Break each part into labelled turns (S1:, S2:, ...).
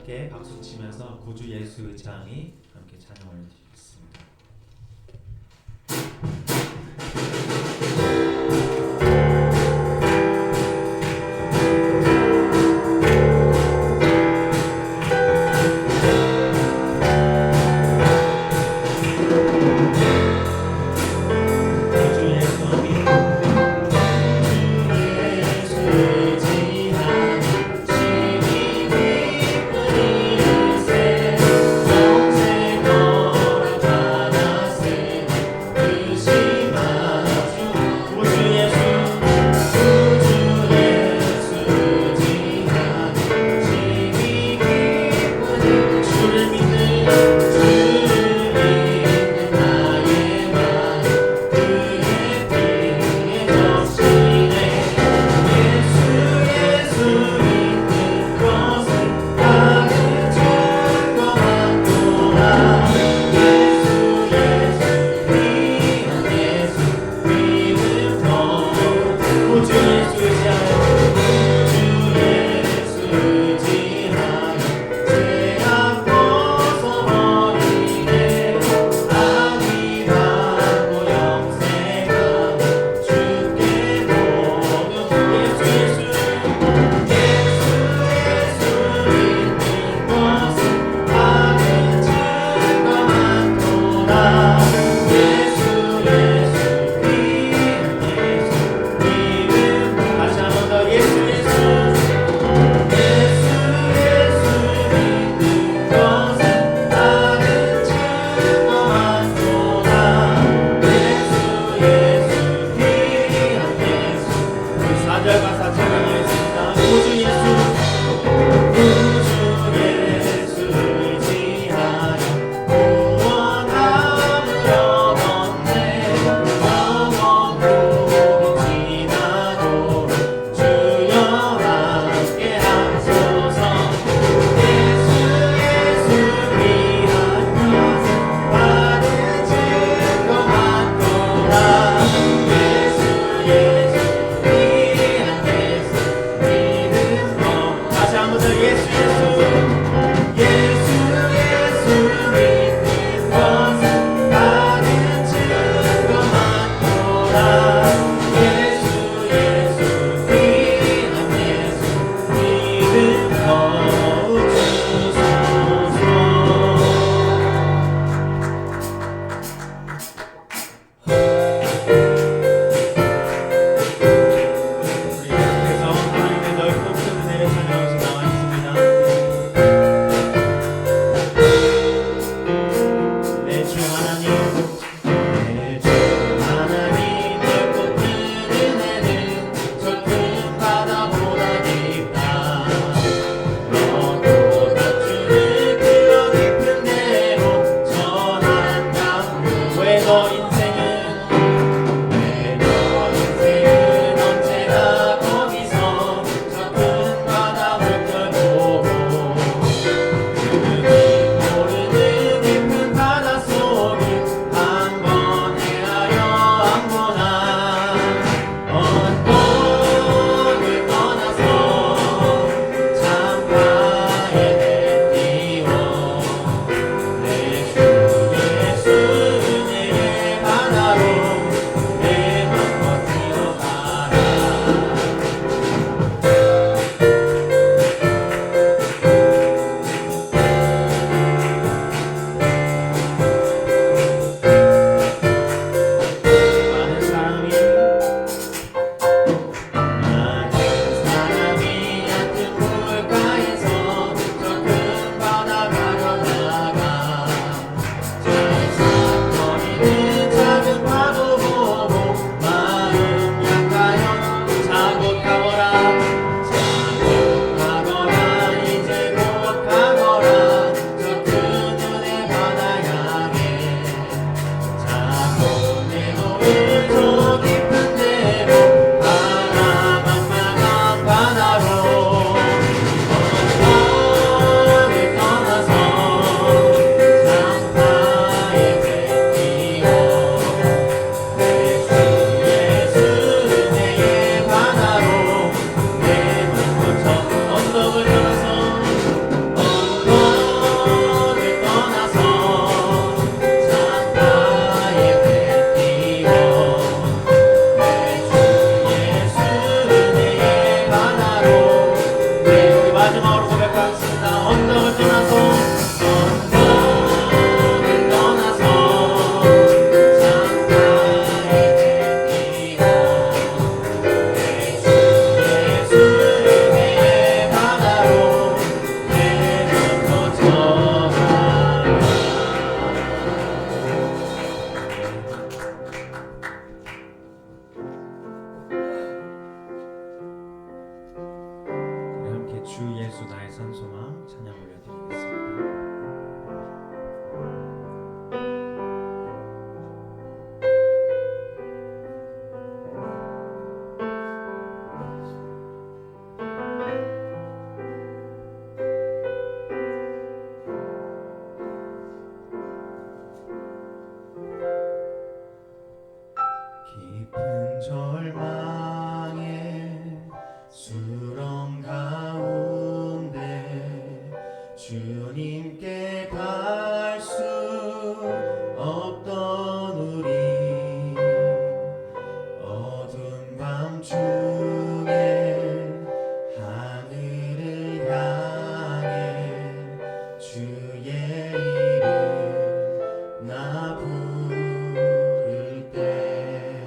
S1: 함께 박수 치면서 구주 예수 의장이 함께 찬양을 드리겠습니다.
S2: 영생 절망의 수렁 가운데 주님께 갈 수 없던 우리 어두운 밤중에 하늘을 향해 주의 이름 나 부를 때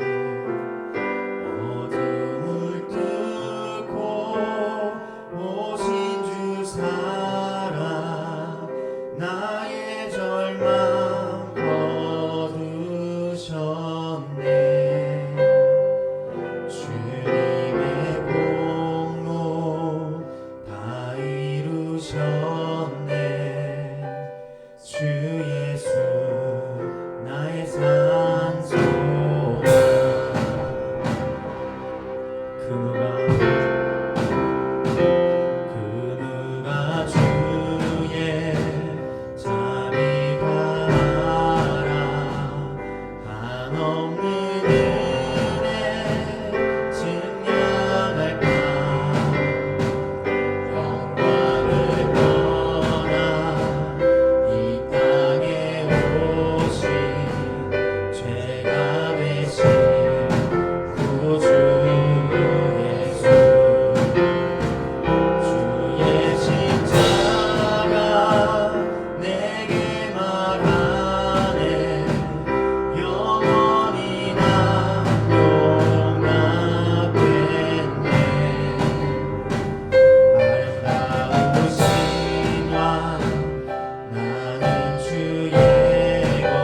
S2: 어둠을 뚫고 오신 주 사랑 나의 절망 거두셨네. 주님의 공로 다 이루셨네. 주 예수 나의 산소가 그 누가 주의 자비가 알아 한없는 은혜 증량할까 영광을 떠나 이 땅에 오신 죄가 되신 구주 예수 주의 십자가 내게 말하네 영원히 나 용납됐네. 아름다우신 왕 나는 주의 것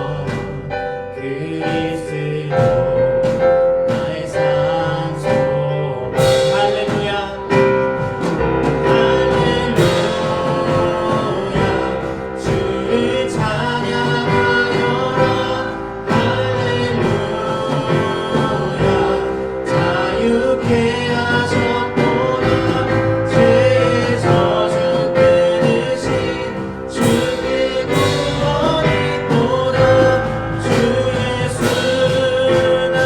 S2: 그리스도 나의 산소망. 할렐루야 할렐루야 주를 찬양하여라. 할렐루야 자유케 하셨구나. 죄의 저주 끊으신 주의 구원이 또다. 주 예수 나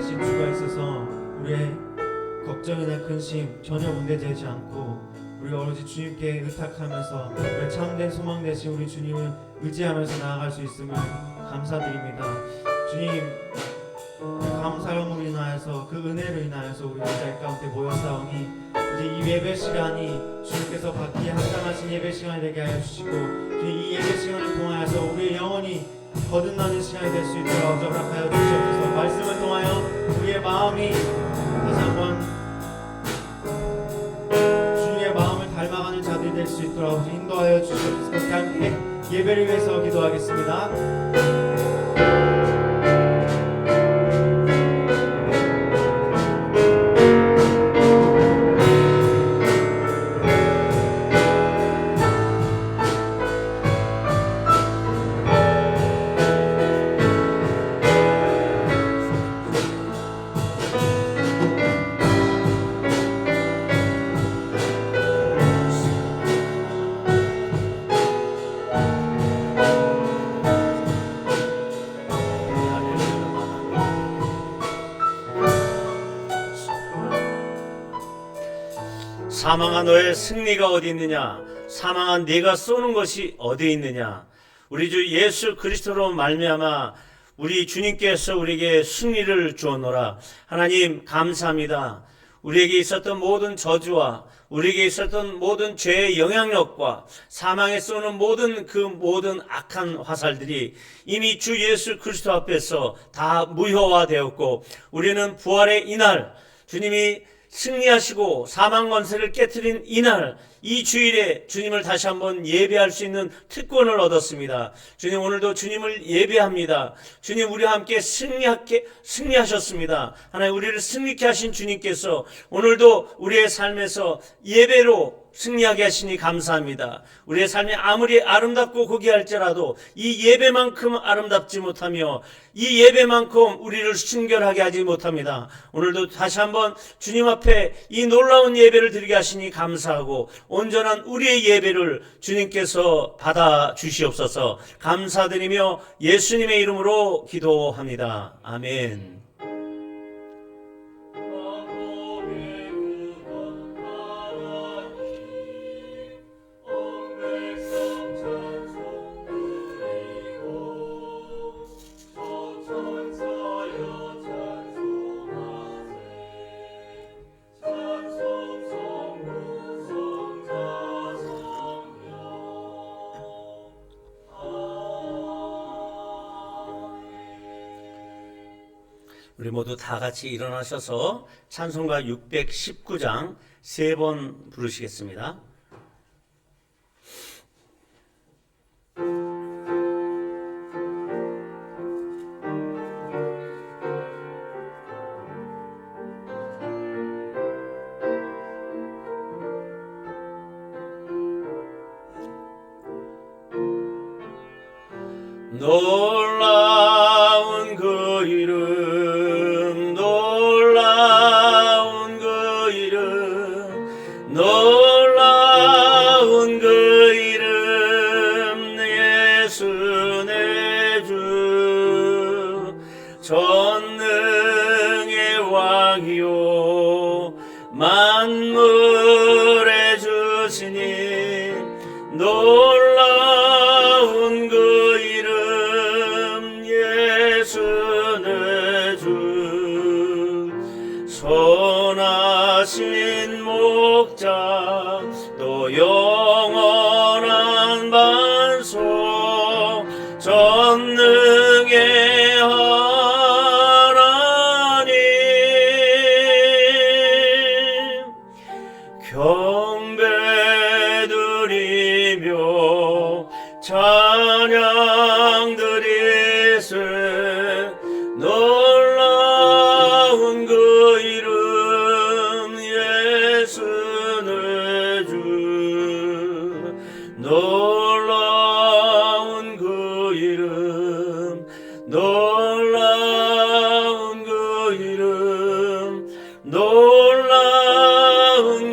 S1: 살아계신 주가 있어서 우리의 걱정이나 근심 전혀 문제되지 않고 우리가 오로지 주님께 의탁하면서 우리의 참된 소망 되신 우리 주님을 의지하면서 나아갈 수 있음을 감사드립니다. 주님, 감사함으로 인하여서 그 은혜로 인하여서 우리 자리 가운데 모여사오니 이제 이 예배 시간이 주님께서 받기에 합당하신 예배 시간이 되게 하여 주시고 이 예배 시간을 통하여서 우리의 영혼이 거듭나는 시간이 될 수 있도록 허락하여 주시옵소서. 말씀을 통하여 우리의 마음이 다시 한번 주님의 마음을 닮아가는 자들이 될 수 있도록 인도하여 주시옵소서. 함께 예배를 위해서 기도하겠습니다.
S2: 사망한 너의 승리가 어디 있느냐? 사망한 네가 쏘는 것이 어디 있느냐? 우리 주 예수 그리스도로 말미암아 우리 주님께서 우리에게 승리를 주었노라. 하나님 감사합니다. 우리에게 있었던 모든 저주와 우리에게 있었던 모든 죄의 영향력과 사망에 쏘는 모든 악한 화살들이 이미 주 예수 그리스도 앞에서 다 무효화되었고 우리는 부활의 이날 주님이 승리하시고 사망 권세를 깨트린 이날 이 주일에 주님을 다시 한번 예배할 수 있는 특권을 얻었습니다. 주님, 오늘도 주님을 예배합니다. 주님, 우리와 함께 승리하셨습니다. 하나님, 우리를 승리케 하신 주님께서 오늘도 우리의 삶에서 예배로 승리하게 하시니 감사합니다. 우리의 삶이 아무리 아름답고 고귀할지라도 이 예배만큼 아름답지 못하며 이 예배만큼 우리를 순결하게 하지 못합니다. 오늘도 다시 한번 주님 앞에 이 놀라운 예배를 드리게 하시니 감사하고 온전한 우리의 예배를 주님께서 받아 주시옵소서. 감사드리며 예수님의 이름으로 기도합니다. 아멘. 우리 모두 다 같이 일어나셔서 찬송가 619장 3번 부르시겠습니다. 놀라운 그 이름, 놀라운 그 이름, 놀라운 그 이름, 예수 내 주, 전능의 왕이요 만물의 주시니 놀라운 그 이름 예수 내 주, 선하신 목자 또 영원한 반석, 전능의 하나님, 경배드리며 찬양 드리세. 놀라운 그 이름 예수 내 주, 놀라운 그 이름, 놀라운 그 이름, 놀라운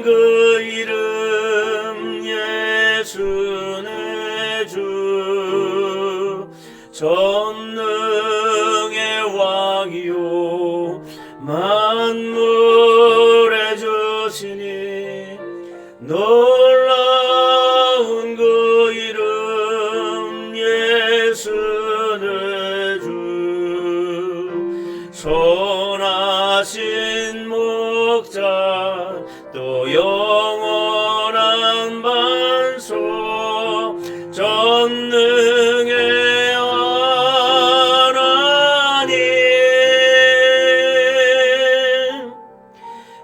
S2: 그 이름 예수 내 주, 전능의 왕이요 만물의 주시니 놀라운 그 이름 예수 내 주 선하신 목자 또 영원한 반석 전능의 하나님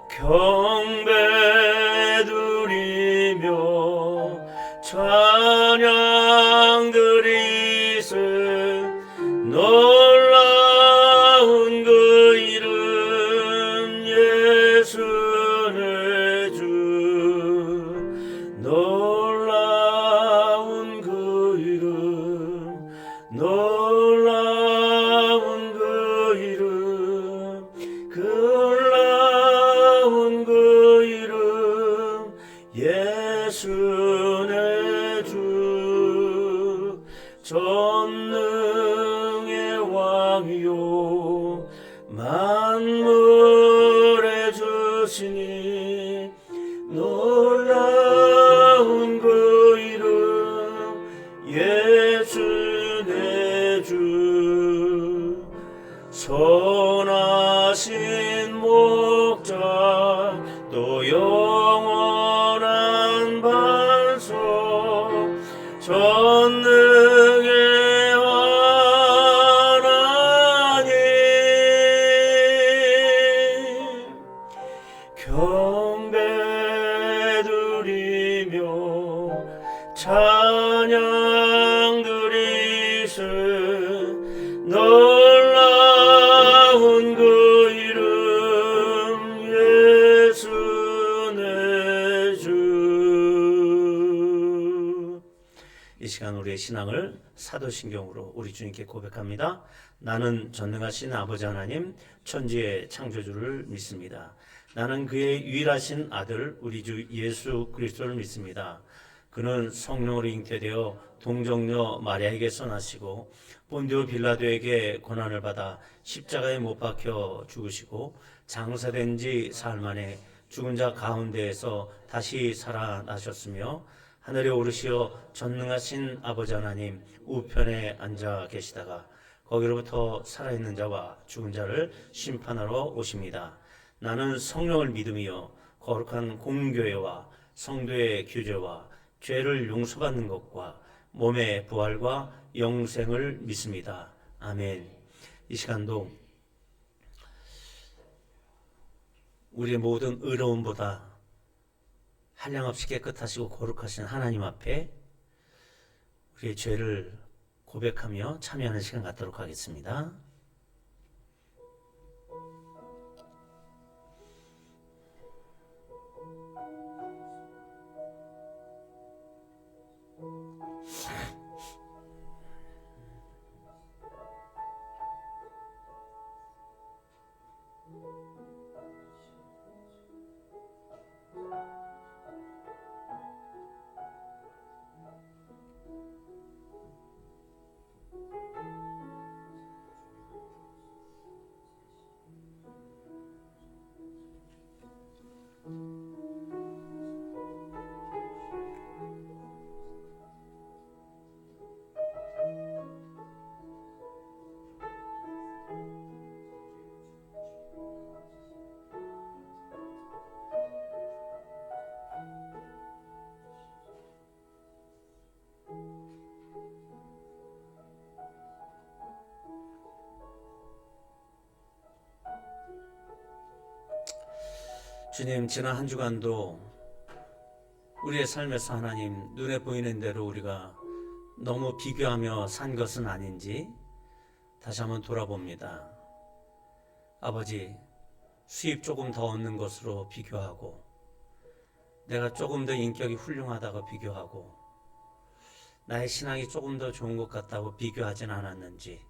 S2: 경배 드리며 찬양 드리세 놀라운 그 이름 예수 내 주 놀라운 그 이름 놀라운 그 이름 놀라운 그 이름 예수 내 주 전능의 왕이요 만물의 주시니 놀라운 그 이름 예수 내 주 선하신 목자 또 영원한 반석 전능의 하나님 경배 드리며 찬양 드리세 놀라운 그 이름 예수 내 주. 이 시간 우리의 신앙을 사도신경으로 우리 주님께 고백합니다. 나는 전능하신 아버지 하나님 천지의 창조주를 믿습니다. 나는 그의 유일하신 아들 우리 주 예수 그리스도를 믿습니다. 그는 성령으로 잉태되어 동정녀 마리아에게서 나시고 본디오 빌라도에게 고난을 받아 십자가에 못 박혀 죽으시고 장사된 지 사흘 만에 죽은 자 가운데에서 다시 살아나셨으며 하늘에 오르시어 전능하신 아버지 하나님 우편에 앉아 계시다가 거기로부터 살아있는 자와 죽은 자를 심판하러 오십니다. 나는 성령을 믿으며 거룩한 공교회와 성도의 규제와 죄를 용서받는 것과 몸의 부활과 영생을 믿습니다. 아멘. 이 시간도 우리의 모든 의로움보다 한량없이 깨끗하시고 거룩하신 하나님 앞에 우리의 죄를 고백하며 참여하는 시간 갖도록 하겠습니다. 주님, 지난 한 주간도 우리의 삶에서 하나님 눈에 보이는 대로 우리가 너무 비교하며 산 것은 아닌지 다시 한번 돌아봅니다. 아버지, 수입 조금 더 얻는 것으로 비교하고 내가 조금 더 인격이 훌륭하다고 비교하고 나의 신앙이 조금 더 좋은 것 같다고 비교하진 않았는지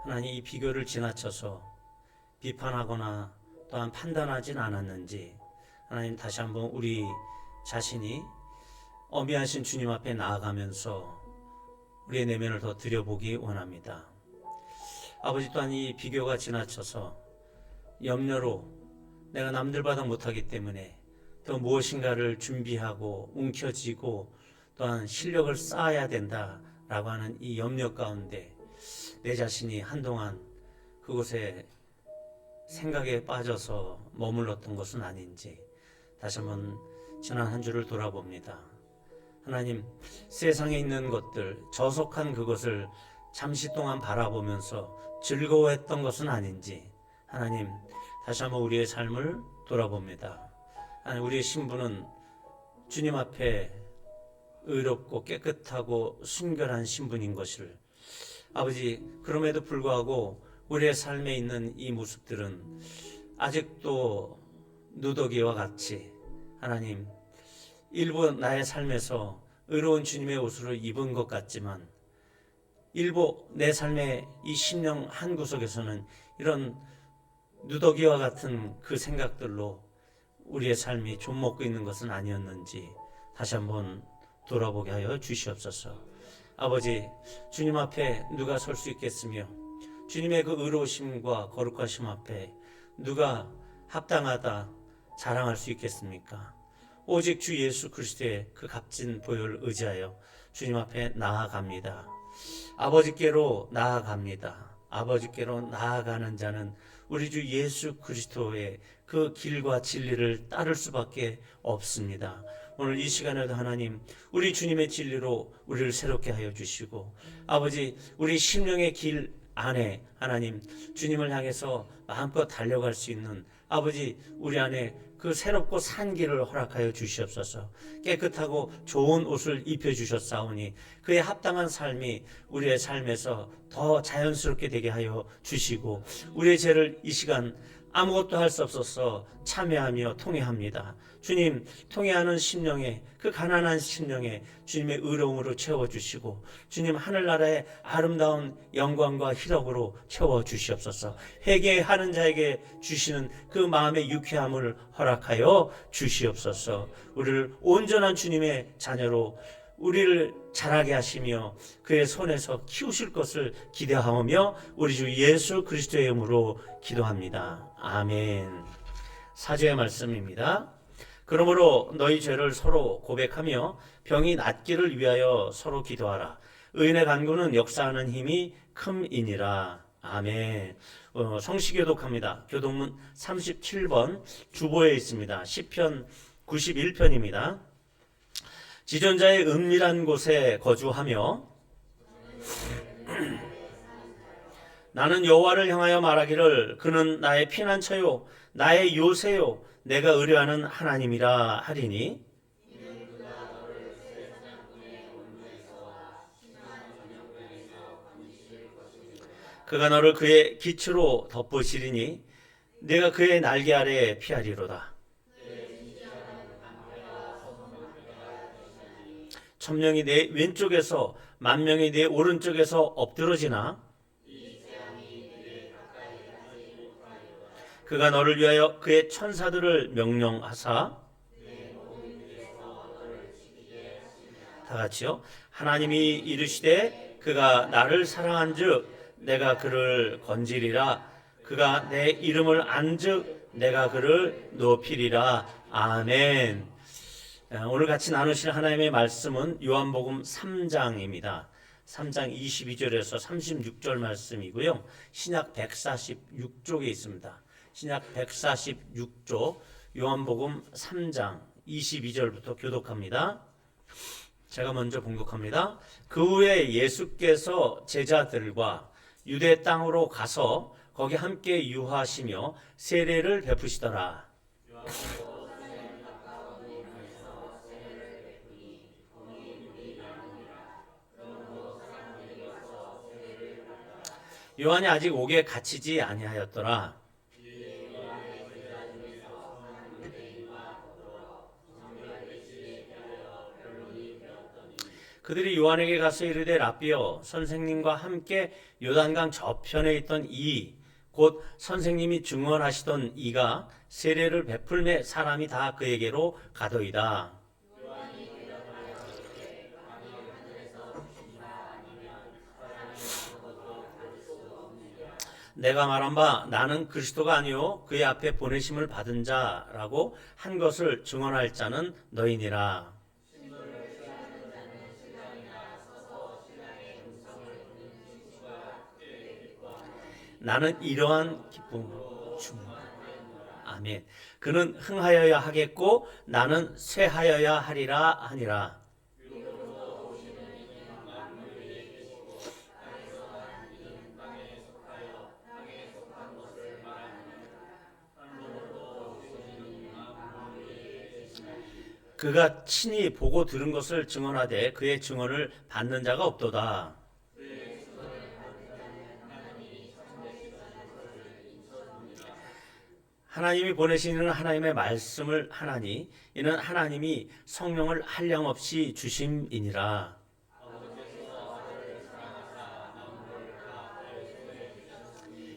S2: 하나님 이 비교를 지나쳐서 비판하거나 또한 판단하진 않았는지 하나님 다시 한번 우리 자신이 어미하신 주님 앞에 나아가면서 우리의 내면을 더 들여보기 원합니다. 아버지, 또한 이 비교가 지나쳐서 염려로 내가 남들보다 못하기 때문에 더 무엇인가를 준비하고 움켜쥐고 또한 실력을 쌓아야 된다라고 하는 이 염려 가운데 내 자신이 한동안 그곳에 생각에 빠져서 머물렀던 것은 아닌지 다시 한번 지난 한 주를 돌아봅니다. 하나님, 세상에 있는 것들, 저속한 그것을 잠시 동안 바라보면서 즐거워했던 것은 아닌지 하나님, 다시 한번 우리의 삶을 돌아봅니다. 하나님, 우리의 신분은 주님 앞에 의롭고 깨끗하고 순결한 신분인 것을 아버지, 그럼에도 불구하고 우리의 삶에 있는 이 모습들은 아직도 누더기와 같이 하나님, 일부 나의 삶에서 의로운 주님의 옷을 입은 것 같지만 일부 내 삶의 이 심령 한 구석에서는 이런 누더기와 같은 그 생각들로 우리의 삶이 좀 먹고 있는 것은 아니었는지 다시 한번 돌아보게 하여 주시옵소서. 아버지, 주님 앞에 누가 설 수 있겠으며 주님의 그 의로우심과 거룩하심 앞에 누가 합당하다 자랑할 수 있겠습니까? 오직 주 예수 그리스도의 그 값진 보혈을 의지하여 주님 앞에 나아갑니다. 아버지께로 나아갑니다. 아버지께로 나아가는 자는 우리 주 예수 그리스도의 그 길과 진리를 따를 수밖에 없습니다. 오늘 이 시간에도 하나님, 우리 주님의 진리로 우리를 새롭게 하여 주시고 아버지, 우리 심령의 길 안에 하나님, 주님을 향해서 마음껏 달려갈 수 있는 아버지, 우리 안에 그 새롭고 산 길을 허락하여 주시옵소서. 깨끗하고 좋은 옷을 입혀주셨사오니 그에 합당한 삶이 우리의 삶에서 더 자연스럽게 되게 하여 주시고 우리의 죄를 이 시간 아무것도 할 수 없어서 참회하며 통회합니다. 주님, 통회하는 심령에, 그 가난한 심령에 주님의 의로움으로 채워주시고 주님, 하늘나라의 아름다운 영광과 희락으로 채워주시옵소서. 회개하는 자에게 주시는 그 마음의 유쾌함을 허락하여 주시옵소서. 우리를 온전한 주님의 자녀로 우리를 자라게 하시며 그의 손에서 키우실 것을 기대하오며 우리 주 예수 그리스도의 이름으로 기도합니다. 아멘. 사죄의 말씀입니다. 그러므로 너희 죄를 서로 고백하며 병이 낫기를 위하여 서로 기도하라. 의인의 간구는 역사하는 힘이 큼이니라. 아멘. 성시교독합니다. 교독문 37번 주보에 있습니다. 시편 91편입니다. 지존자의 은밀한 곳에 거주하며 나는 여호와를 향하여 말하기를 그는 나의 피난처요 나의 요새요 내가 의뢰하는 하나님이라 하리니 그가 너를 그의 기초로 덮으시리니 내가 그의 날개 아래에 피하리로다. 천명이 내 왼쪽에서 만명이 내 오른쪽에서 엎드러지나 그가 너를 위하여 그의 천사들을 명령하사 다 같이요. 하나님이 이르시되 그가 나를 사랑한즉 내가 그를 건지리라. 그가 내 이름을 안즉 내가 그를 높이리라. 아멘. 오늘 같이 나누실 하나님의 말씀은 요한복음 3장입니다. 3장 22절에서 36절 말씀이고요. 신약 146쪽에 있습니다. 신약 146쪽 요한복음 3장 22절부터 교독합니다. 제가 먼저 봉독합니다. 그 후에 예수께서 제자들과 유대 땅으로 가서 거기 함께 유하시며 세례를 베푸시더라. 요한이 아직 옥에 갇히지 아니하였더라. 그들이 요한에게 가서 이르되 랍비여 선생님과 함께 요단강 저편에 있던 이 곧 선생님이 증언하시던 이가 세례를 베풀매 사람이 다 그에게로 가더이다. 내가 말한 바 나는 그리스도가 아니요 그의 앞에 보내심을 받은 자라고 한 것을 증언할 자는 너희니라. 나는 이러한 기쁨으로 충만하노라. 아멘. 그는 흥하여야 하겠고 나는 쇠하여야 하리라 하니라. 그가 친히 보고 들은 것을 증언하되 그의 증언을 받는 자가 없도다. 하나님이 보내시는 하나님의 말씀을 하나니 이는 하나님이 성령을 한량없이 주심이니라.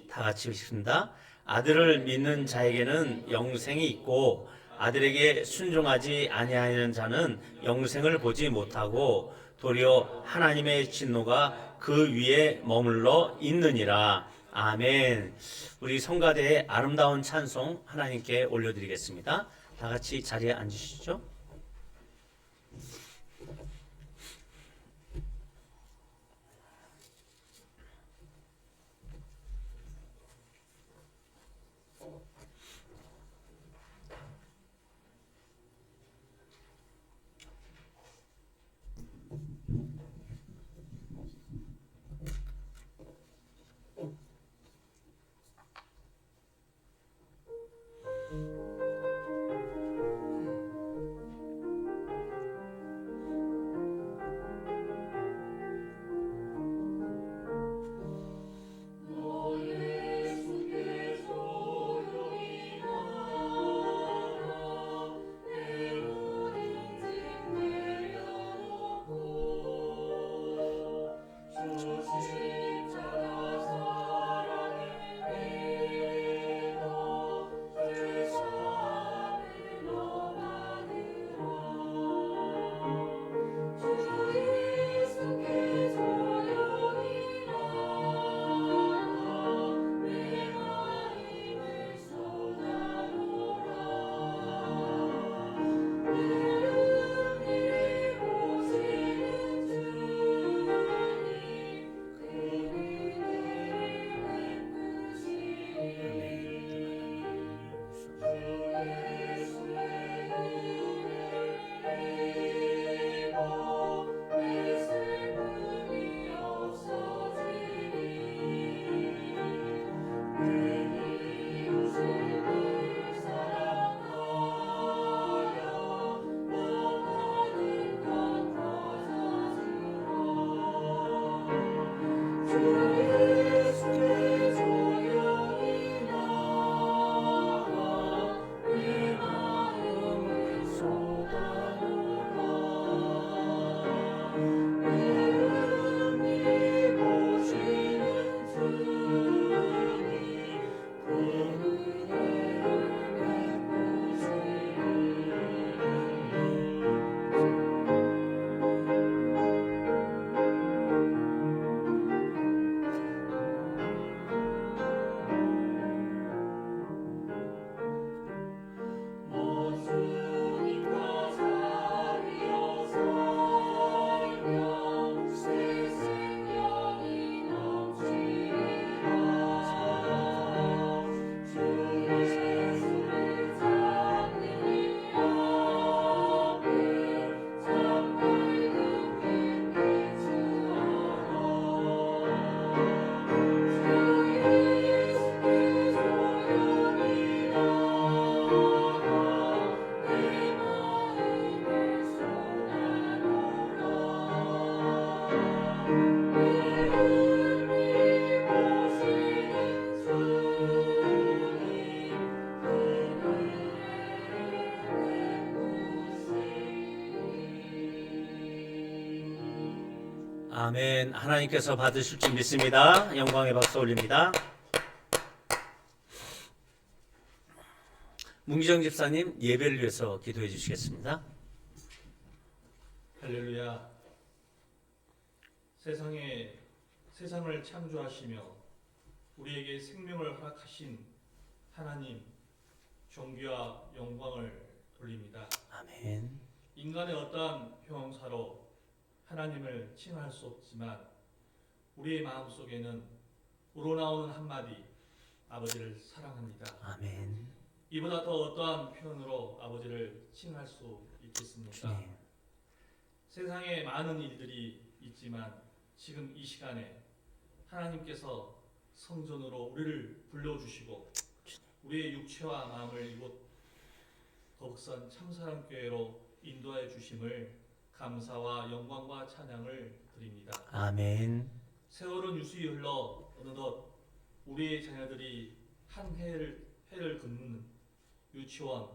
S2: 다 같이 읽습니다. 아들을 믿는 자에게는 영생이 있고 아들에게 순종하지 아니하는 자는 영생을 보지 못하고 도리어 하나님의 진노가 그 위에 머물러 있느니라. 아멘. 우리 성가대의 아름다운 찬송 하나님께 올려드리겠습니다. 다 같이 자리에 앉으시죠. 아멘. 하나님께서 받으실 줄 믿습니다. 영광의 박수 올립니다. 문기정 집사님 예배를 위해서 기도해 주시겠습니다.
S3: 할렐루야. 세상을 창조하시며 우리에게 생명을 허락하신 하나님 존귀와 영광을 돌립니다.
S2: 아멘.
S3: 인간의 어떠한 형용사로 하나님을 칭할 수 없지만 우리의 마음속에는 우러나오는 한마디 아버지를 사랑합니다.
S2: 아멘.
S3: 이보다 더 어떠한 표현으로 아버지를 칭할 수 있겠습니까?
S2: 주님.
S3: 세상에 많은 일들이 있지만 지금 이 시간에 하나님께서 성전으로 우리를 불러주시고 우리의 육체와 마음을 이곳 거북선 참사랑교회로 인도하여 주심을 감사와 영광과 찬양을 드립니다.
S2: 아멘.
S3: 세월은 유수히 흘러 어느덧 우리의 자녀들이 한 해를 긋는 유치원,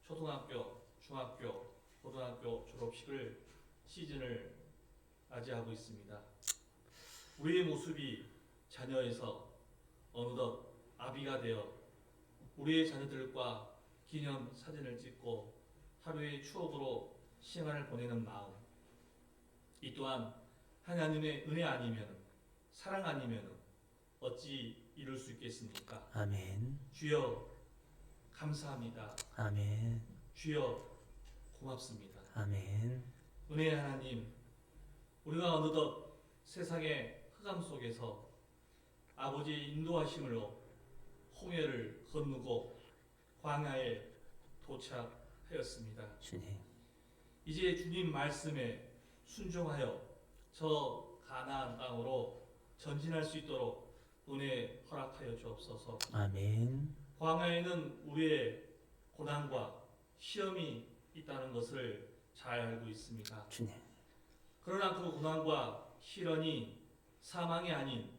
S3: 초등학교, 중학교, 고등학교 졸업식을 시즌을 맞이하고 있습니다. 우리의 모습이 자녀에서 어느덧 아비가 되어 우리의 자녀들과 기념 사진을 찍고 하루의 추억으로 시간을 보내는 마음, 이 또한 하나님의 은혜 아니면 사랑 아니면 어찌 이룰 수 있겠습니까?
S2: 아멘.
S3: 주여 감사합니다.
S2: 아멘.
S3: 주여 고맙습니다.
S2: 아멘.
S3: 은혜의 하나님, 우리가 어느덧 세상의 흑암 속에서 아버지의 인도하심으로 홍해를 건너고 광야에 도착하였습니다.
S2: 주님.
S3: 이제 주님 말씀에 순종하여 저 가나안 땅으로 전진할 수 있도록 은혜 허락하여 주옵소서.
S2: 아멘.
S3: 광야에는 우리의 고난과 시험이 있다는 것을 잘 알고 있습니다.
S2: 주님.
S3: 그러나 그 고난과 시련이 사망이 아닌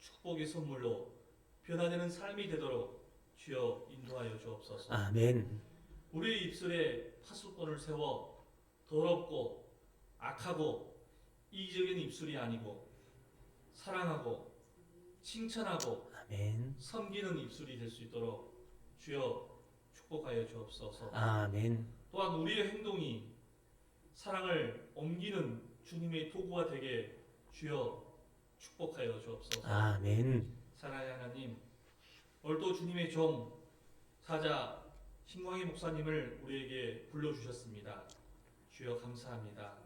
S3: 축복의 선물로 변화되는 삶이 되도록 주여 인도하여 주옵소서.
S2: 아멘.
S3: 우리의 입술에 파수꾼을 세워 더럽고 악하고 이기적인 입술이 아니고 사랑하고 칭찬하고
S2: 아멘.
S3: 섬기는 입술이 될 수 있도록 주여 축복하여 주옵소서.
S2: 아멘.
S3: 또한 우리의 행동이 사랑을 옮기는 주님의 도구가 되게 주여 축복하여 주옵소서.
S2: 아멘.
S3: 사랑의 하나님, 오늘도 주님의 종 사자 신광희 목사님을 우리에게 불러주셨습니다. 주여 감사합니다.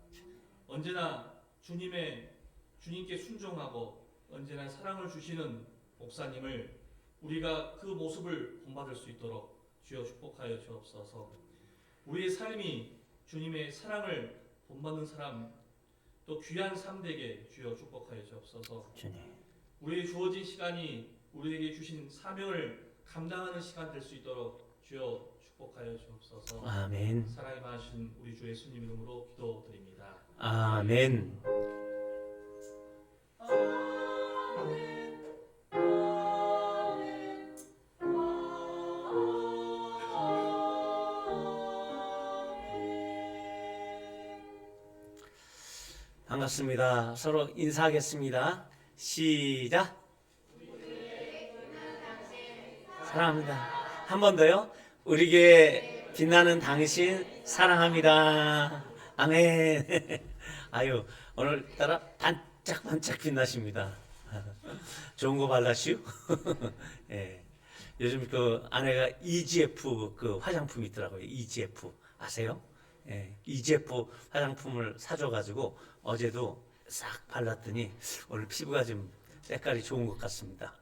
S3: 언제나 주님께 순종하고 언제나 사랑을 주시는 목사님을 우리가 그 모습을 본받을 수 있도록 주여 축복하여 주옵소서. 우리의 삶이 주님의 사랑을 본받는 사람, 또 귀한 삶 되게 주여 축복하여 주옵소서.
S2: 주님.
S3: 우리의 주어진 시간이 우리에게 주신 사명을 감당하는 시간 될 수 있도록 주여 축복하여 주옵소서.
S2: 아멘.
S3: 사랑이 많으신 우리 주 예수님 이름으로 기도드립니다.
S2: 아멘. 반갑습니다. 서로 인사하겠습니다. 시작. 사랑합니다. 한 번 더요. 우리에게 빛나는 당신 사랑합니다. 아멘. 아유, 오늘따라 반짝반짝 빛나십니다. 좋은 거 발라슈? 예. 요즘 그 아내가 EGF 그 화장품 있더라고요. EGF 아세요? 예. EGF 화장품을 사줘가지고 어제도 싹 발랐더니 오늘 피부가 좀 색깔이 좋은 것 같습니다.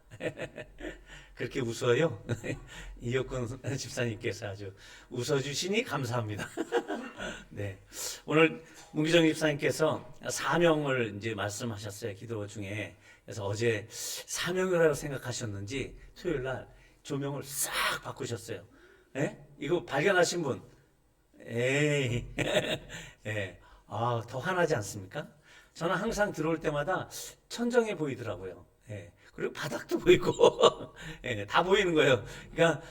S2: 그렇게 웃어요? 이혁근 집사님께서 아주 웃어주시니 감사합니다. 네. 오늘 문기정 집사님께서 사명을 이제 말씀하셨어요. 기도 중에. 그래서 어제 사명이라고 생각하셨는지 토요일 날 조명을 싹 바꾸셨어요. 예? 이거 발견하신 분? 에이. 예. 아, 더 환하지 않습니까? 저는 항상 들어올 때마다 천정해 보이더라고요. 예. 그리고 바닥도 보이고 예, 다 보이는 거예요. 그러니까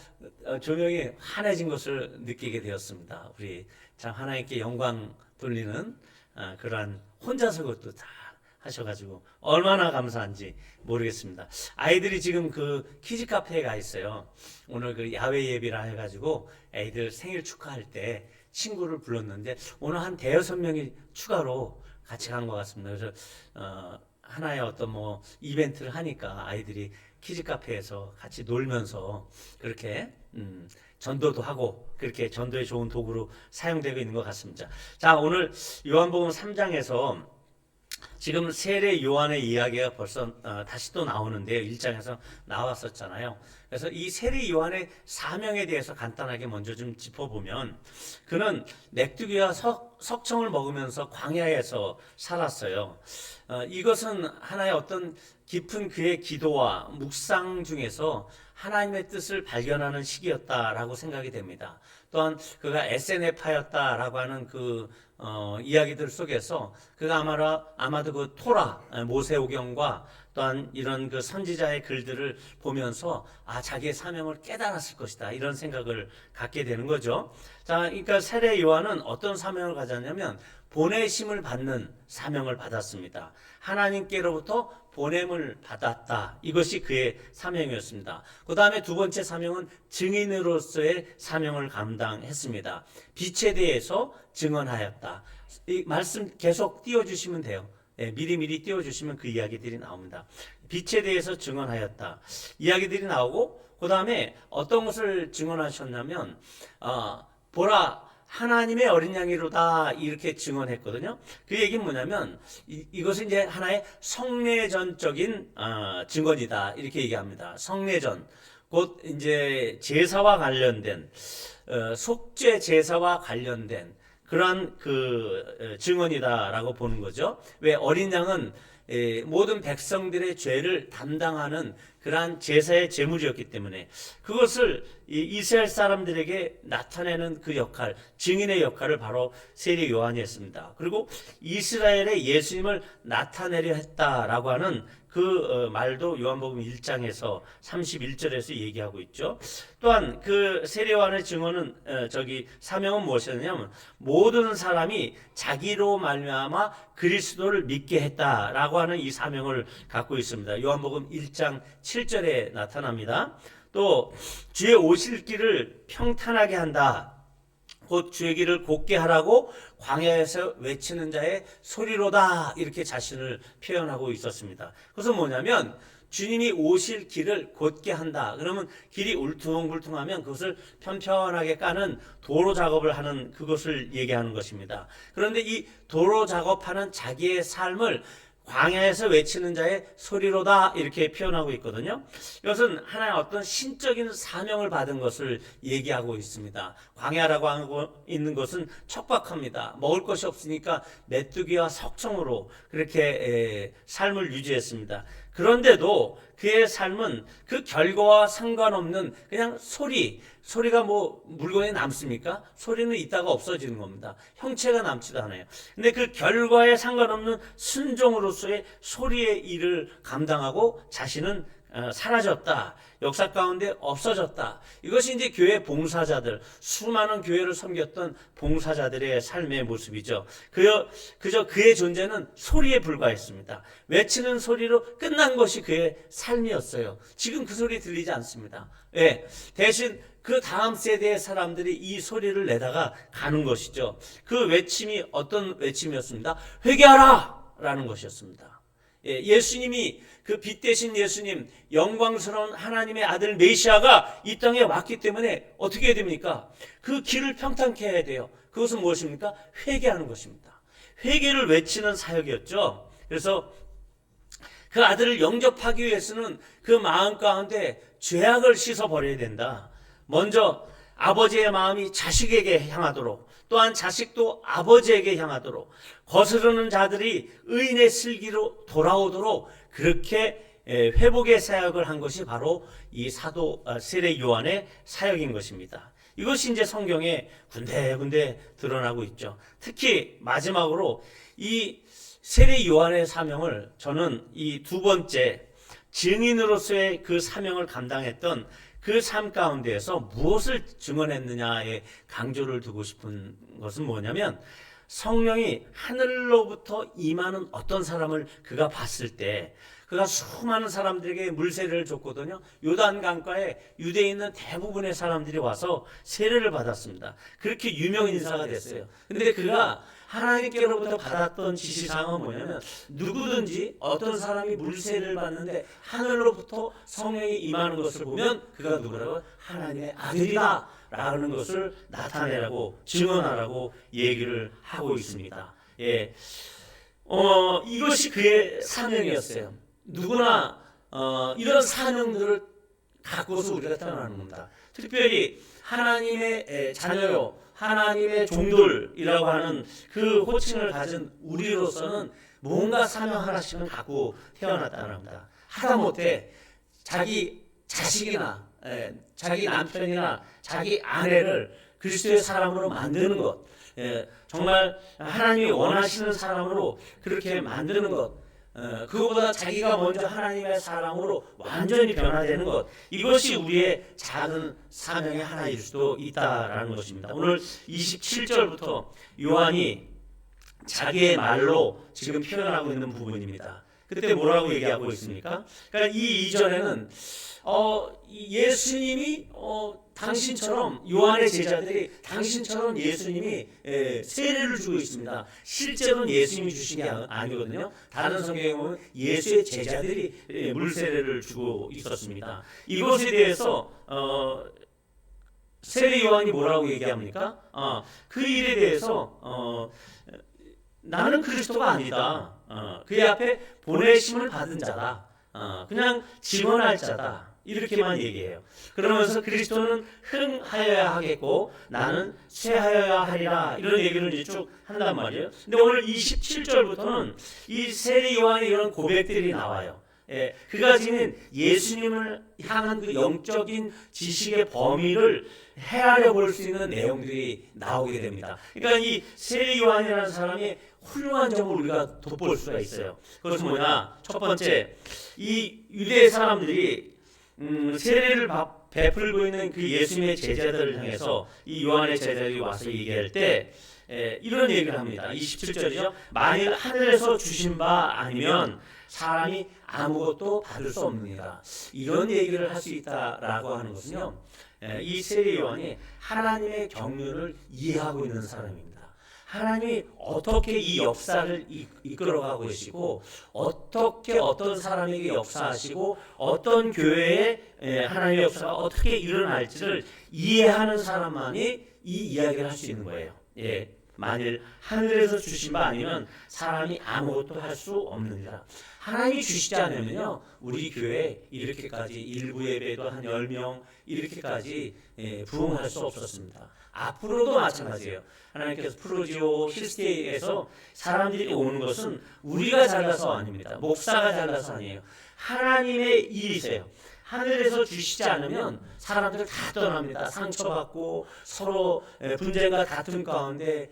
S2: 조명이 환해진 것을 느끼게 되었습니다. 우리 참 하나님께 영광 돌리는 그러한 혼자서 그것도 다 하셔가지고 얼마나 감사한지 모르겠습니다. 아이들이 지금 그 키즈 카페에 가 있어요. 오늘 그 야외 예비라 해가지고 애들 생일 축하할 때 친구를 불렀는데 오늘 한 대여섯 명이 추가로 같이 간 것 같습니다. 그래서 하나의 어떤 뭐 이벤트를 하니까 아이들이 키즈 카페에서 같이 놀면서 그렇게 전도도 하고 그렇게 전도에 좋은 도구로 사용되고 있는 것 같습니다. 자, 오늘 요한복음 3장에서 지금 세례 요한의 이야기가 벌써 다시 또 나오는데요. 1장에서 나왔었잖아요. 그래서 이 세례 요한의 사명에 대해서 간단하게 먼저 좀 짚어보면, 그는 메뚜기와 석청을 먹으면서 광야에서 살았어요. 이것은 하나의 어떤 깊은 그의 기도와 묵상 중에서 하나님의 뜻을 발견하는 시기였다라고 생각이 됩니다. 또한 그가 SNF파였다라고 하는 그 이야기들 속에서 그가 아마도 그 토라 모세오경과 또한 이런 그 선지자의 글들을 보면서 자기의 사명을 깨달았을 것이다, 이런 생각을 갖게 되는 거죠. 자, 그러니까 세례 요한은 어떤 사명을 가졌냐면 보내심을 받는 사명을 받았습니다. 하나님께로부터 보냄을 받았다. 이것이 그의 사명이었습니다. 그 다음에 두 번째 사명은 증인으로서의 사명을 감당했습니다. 빛에 대해서 증언하였다. 이 말씀 계속 띄워주시면 돼요. 미리미리 띄워주시면 그 이야기들이 나옵니다. 빛에 대해서 증언하였다. 이야기들이 나오고, 그 다음에 어떤 것을 증언하셨냐면, 보라, 하나님의 어린 양이로다, 이렇게 증언했거든요. 그 얘기는 뭐냐면 이것은 이제 하나의 성례전적인 증언이다, 이렇게 얘기합니다. 성례전, 곧 이제 제사와 관련된 속죄 제사와 관련된 그러한 그 증언이다라고 보는 거죠. 왜? 어린 양은 모든 백성들의 죄를 담당하는 그러한 제사의 제물이었기 때문에 그것을 이스라엘 사람들에게 나타내는 그 역할, 증인의 역할을 바로 세례 요한이 했습니다. 그리고 이스라엘에 예수님을 나타내려 했다라고 하는 그 말도 요한복음 1장에서 31절에서 얘기하고 있죠. 또한 그 세례 요한의 증언은 사명은 무엇이었냐면 모든 사람이 자기로 말미암아 그리스도를 믿게 했다라고 하는 이 사명을 갖고 있습니다. 요한복음 1장 7절에 나타납니다. 또 주의 오실 길을 평탄하게 한다. 곧 주의 길을 곧게 하라고 광야에서 외치는 자의 소리로다, 이렇게 자신을 표현하고 있었습니다. 그것은 뭐냐면 주님이 오실 길을 곧게 한다. 그러면 길이 울퉁불퉁하면 그것을 편편하게 까는 도로 작업을 하는 그것을 얘기하는 것입니다. 그런데 이 도로 작업하는 자기의 삶을 광야에서 외치는 자의 소리로다, 이렇게 표현하고 있거든요. 이것은 하나의 어떤 신적인 사명을 받은 것을 얘기하고 있습니다. 광야라고 하고 있는 것은 척박합니다. 먹을 것이 없으니까 메뚜기와 석청으로 그렇게 삶을 유지했습니다. 그런데도 그의 삶은 그 결과와 상관없는 그냥 소리가 뭐 물건에 남습니까? 소리는 있다가 없어지는 겁니다. 형체가 남지도 않아요. 근데 그 결과에 상관없는 순종으로서의 소리의 일을 감당하고 자신은 사라졌다. 역사 가운데 없어졌다. 이것이 이제 교회 봉사자들, 수많은 교회를 섬겼던 봉사자들의 삶의 모습이죠. 그저 그의 존재는 소리에 불과했습니다. 외치는 소리로 끝난 것이 그의 삶이었어요. 지금 그 소리 들리지 않습니다. 예, 대신 그 다음 세대의 사람들이 이 소리를 내다가 가는 것이죠. 그 외침이 어떤 외침이었습니다. 회개하라! 라는 것이었습니다. 예수님이, 그 빛 대신 예수님, 영광스러운 하나님의 아들 메시아가 이 땅에 왔기 때문에 어떻게 해야 됩니까? 그 길을 평탄케 해야 돼요. 그것은 무엇입니까? 회개하는 것입니다. 회개를 외치는 사역이었죠. 그래서 그 아들을 영접하기 위해서는 그 마음 가운데 죄악을 씻어버려야 된다. 먼저 아버지의 마음이 자식에게 향하도록, 또한 자식도 아버지에게 향하도록, 거스르는 자들이 의인의 슬기로 돌아오도록 그렇게 회복의 사역을 한 것이 바로 이 사도 세례 요한의 사역인 것입니다. 이것이 이제 성경에 군데군데 드러나고 있죠. 특히 마지막으로 이 세례 요한의 사명을 저는 이 두 번째 증인으로서의 그 사명을 감당했던 그 삶 가운데에서 무엇을 증언했느냐에 강조를 두고 싶은 것은 뭐냐면, 성령이 하늘로부터 임하는 어떤 사람을 그가 봤을 때 그가 수많은 사람들에게 물세례를 줬거든요. 요단강가에 유대에 있는 대부분의 사람들이 와서 세례를 받았습니다. 그렇게 유명 인사가 됐어요. 근데 그가 하나님께로부터 받았던 지시사항은 뭐냐면 누구든지 어떤 사람이 물세례를 받는데 하늘로부터 성령이 임하는 것을 보면 그가 누구라고? 하나님의 아들이다 라는 것을 나타내라고 증언하라고 얘기를 하고 있습니다. 예, 이것이 그의 사명이었어요. 누구나 이런 사명들을 갖고서 우리가 태어나는 겁니다. 특별히 하나님의 자녀요, 하나님의 종들이라고 하는 그 호칭을 가진 우리로서는 뭔가 사명 하나씩은 갖고 태어났다는 겁니다. 하다못해 자기 자식이나 자기 남편이나 자기 아내를 그리스도의 사람으로 만드는 것, 정말 하나님이 원하시는 사람으로 그렇게 만드는 것, 그것보다 자기가 먼저 하나님의 사랑으로 완전히 변화되는 것, 이것이 우리의 작은 사명의 하나일 수도 있다라는 것입니다. 오늘 27절부터 요한이 자기의 말로 지금 표현하고 있는 부분입니다. 그때 뭐라고 얘기하고 있습니까? 그러니까 이 이전에는 예수님이 당신처럼, 요한의 제자들이 당신처럼 예수님이 세례를 주고 있습니다. 실제로는 예수님이 주신 게 아니거든요. 다른 성경에 보면 예수의 제자들이 물세례를 주고 있었습니다. 이것에 대해서 세례 요한이 뭐라고 얘기합니까? 그 일에 대해서 나는 그리스도가 아니다. 그의 앞에 보내심을 받은 자다. 그냥 증언할 자다. 이렇게만 얘기해요. 그러면서 그리스도는 흥하여야 하겠고 나는 쇠하여야 하리라, 이런 얘기를 이제 쭉 한단 말이에요. 근데 오늘 27절부터는 이 세례 요한의 이런 고백들이 나와요. 그가 지닌 예수님을 향한 그 영적인 지식의 범위를 헤아려 볼 수 있는 내용들이 나오게 됩니다. 그러니까 이 세례 요한이라는 사람이 훌륭한 점을 우리가 돋볼 수가 있어요. 그것은 뭐냐? 첫 번째, 이 유대 사람들이 세례를 베풀고 있는 그 예수님의 제자들을 향해서 이 요한의 제자들이 와서 얘기할 때 이런 얘기를 합니다. 27절이죠. 만일 하늘에서 주신 바 아니면 사람이 아무것도 받을 수 없느니라. 이런 얘기를 할 수 있다라고 하는 것은요, 이 세례 요한이 하나님의 경륜을 이해하고 있는 사람입니다. 하나님이 어떻게 이 역사를 이끌어가고 계시고 어떻게 어떤 사람에게 역사하시고 어떤 교회에 하나님의 역사가 어떻게 일어날지를 이해하는 사람만이 이 이야기를 할 수 있는 거예요. 만일 하늘에서 주신 바 아니면 사람이 아무것도 할 수 없느니라. 하나님이 주시지 않으면요, 우리 교회 이렇게까지 일부 예배도 한 10명 이렇게까지 부흥할 수 없었습니다. 앞으로도 마찬가지예요. 하나님께서 프로지오 힐스테이에서 사람들이 오는 것은 우리가 잘나서 아닙니다. 목사가 잘나서 아니에요. 하나님의 일이세요. 하늘에서 주시지 않으면 사람들 다 떠납니다. 상처받고 서로 분쟁과 다툼 가운데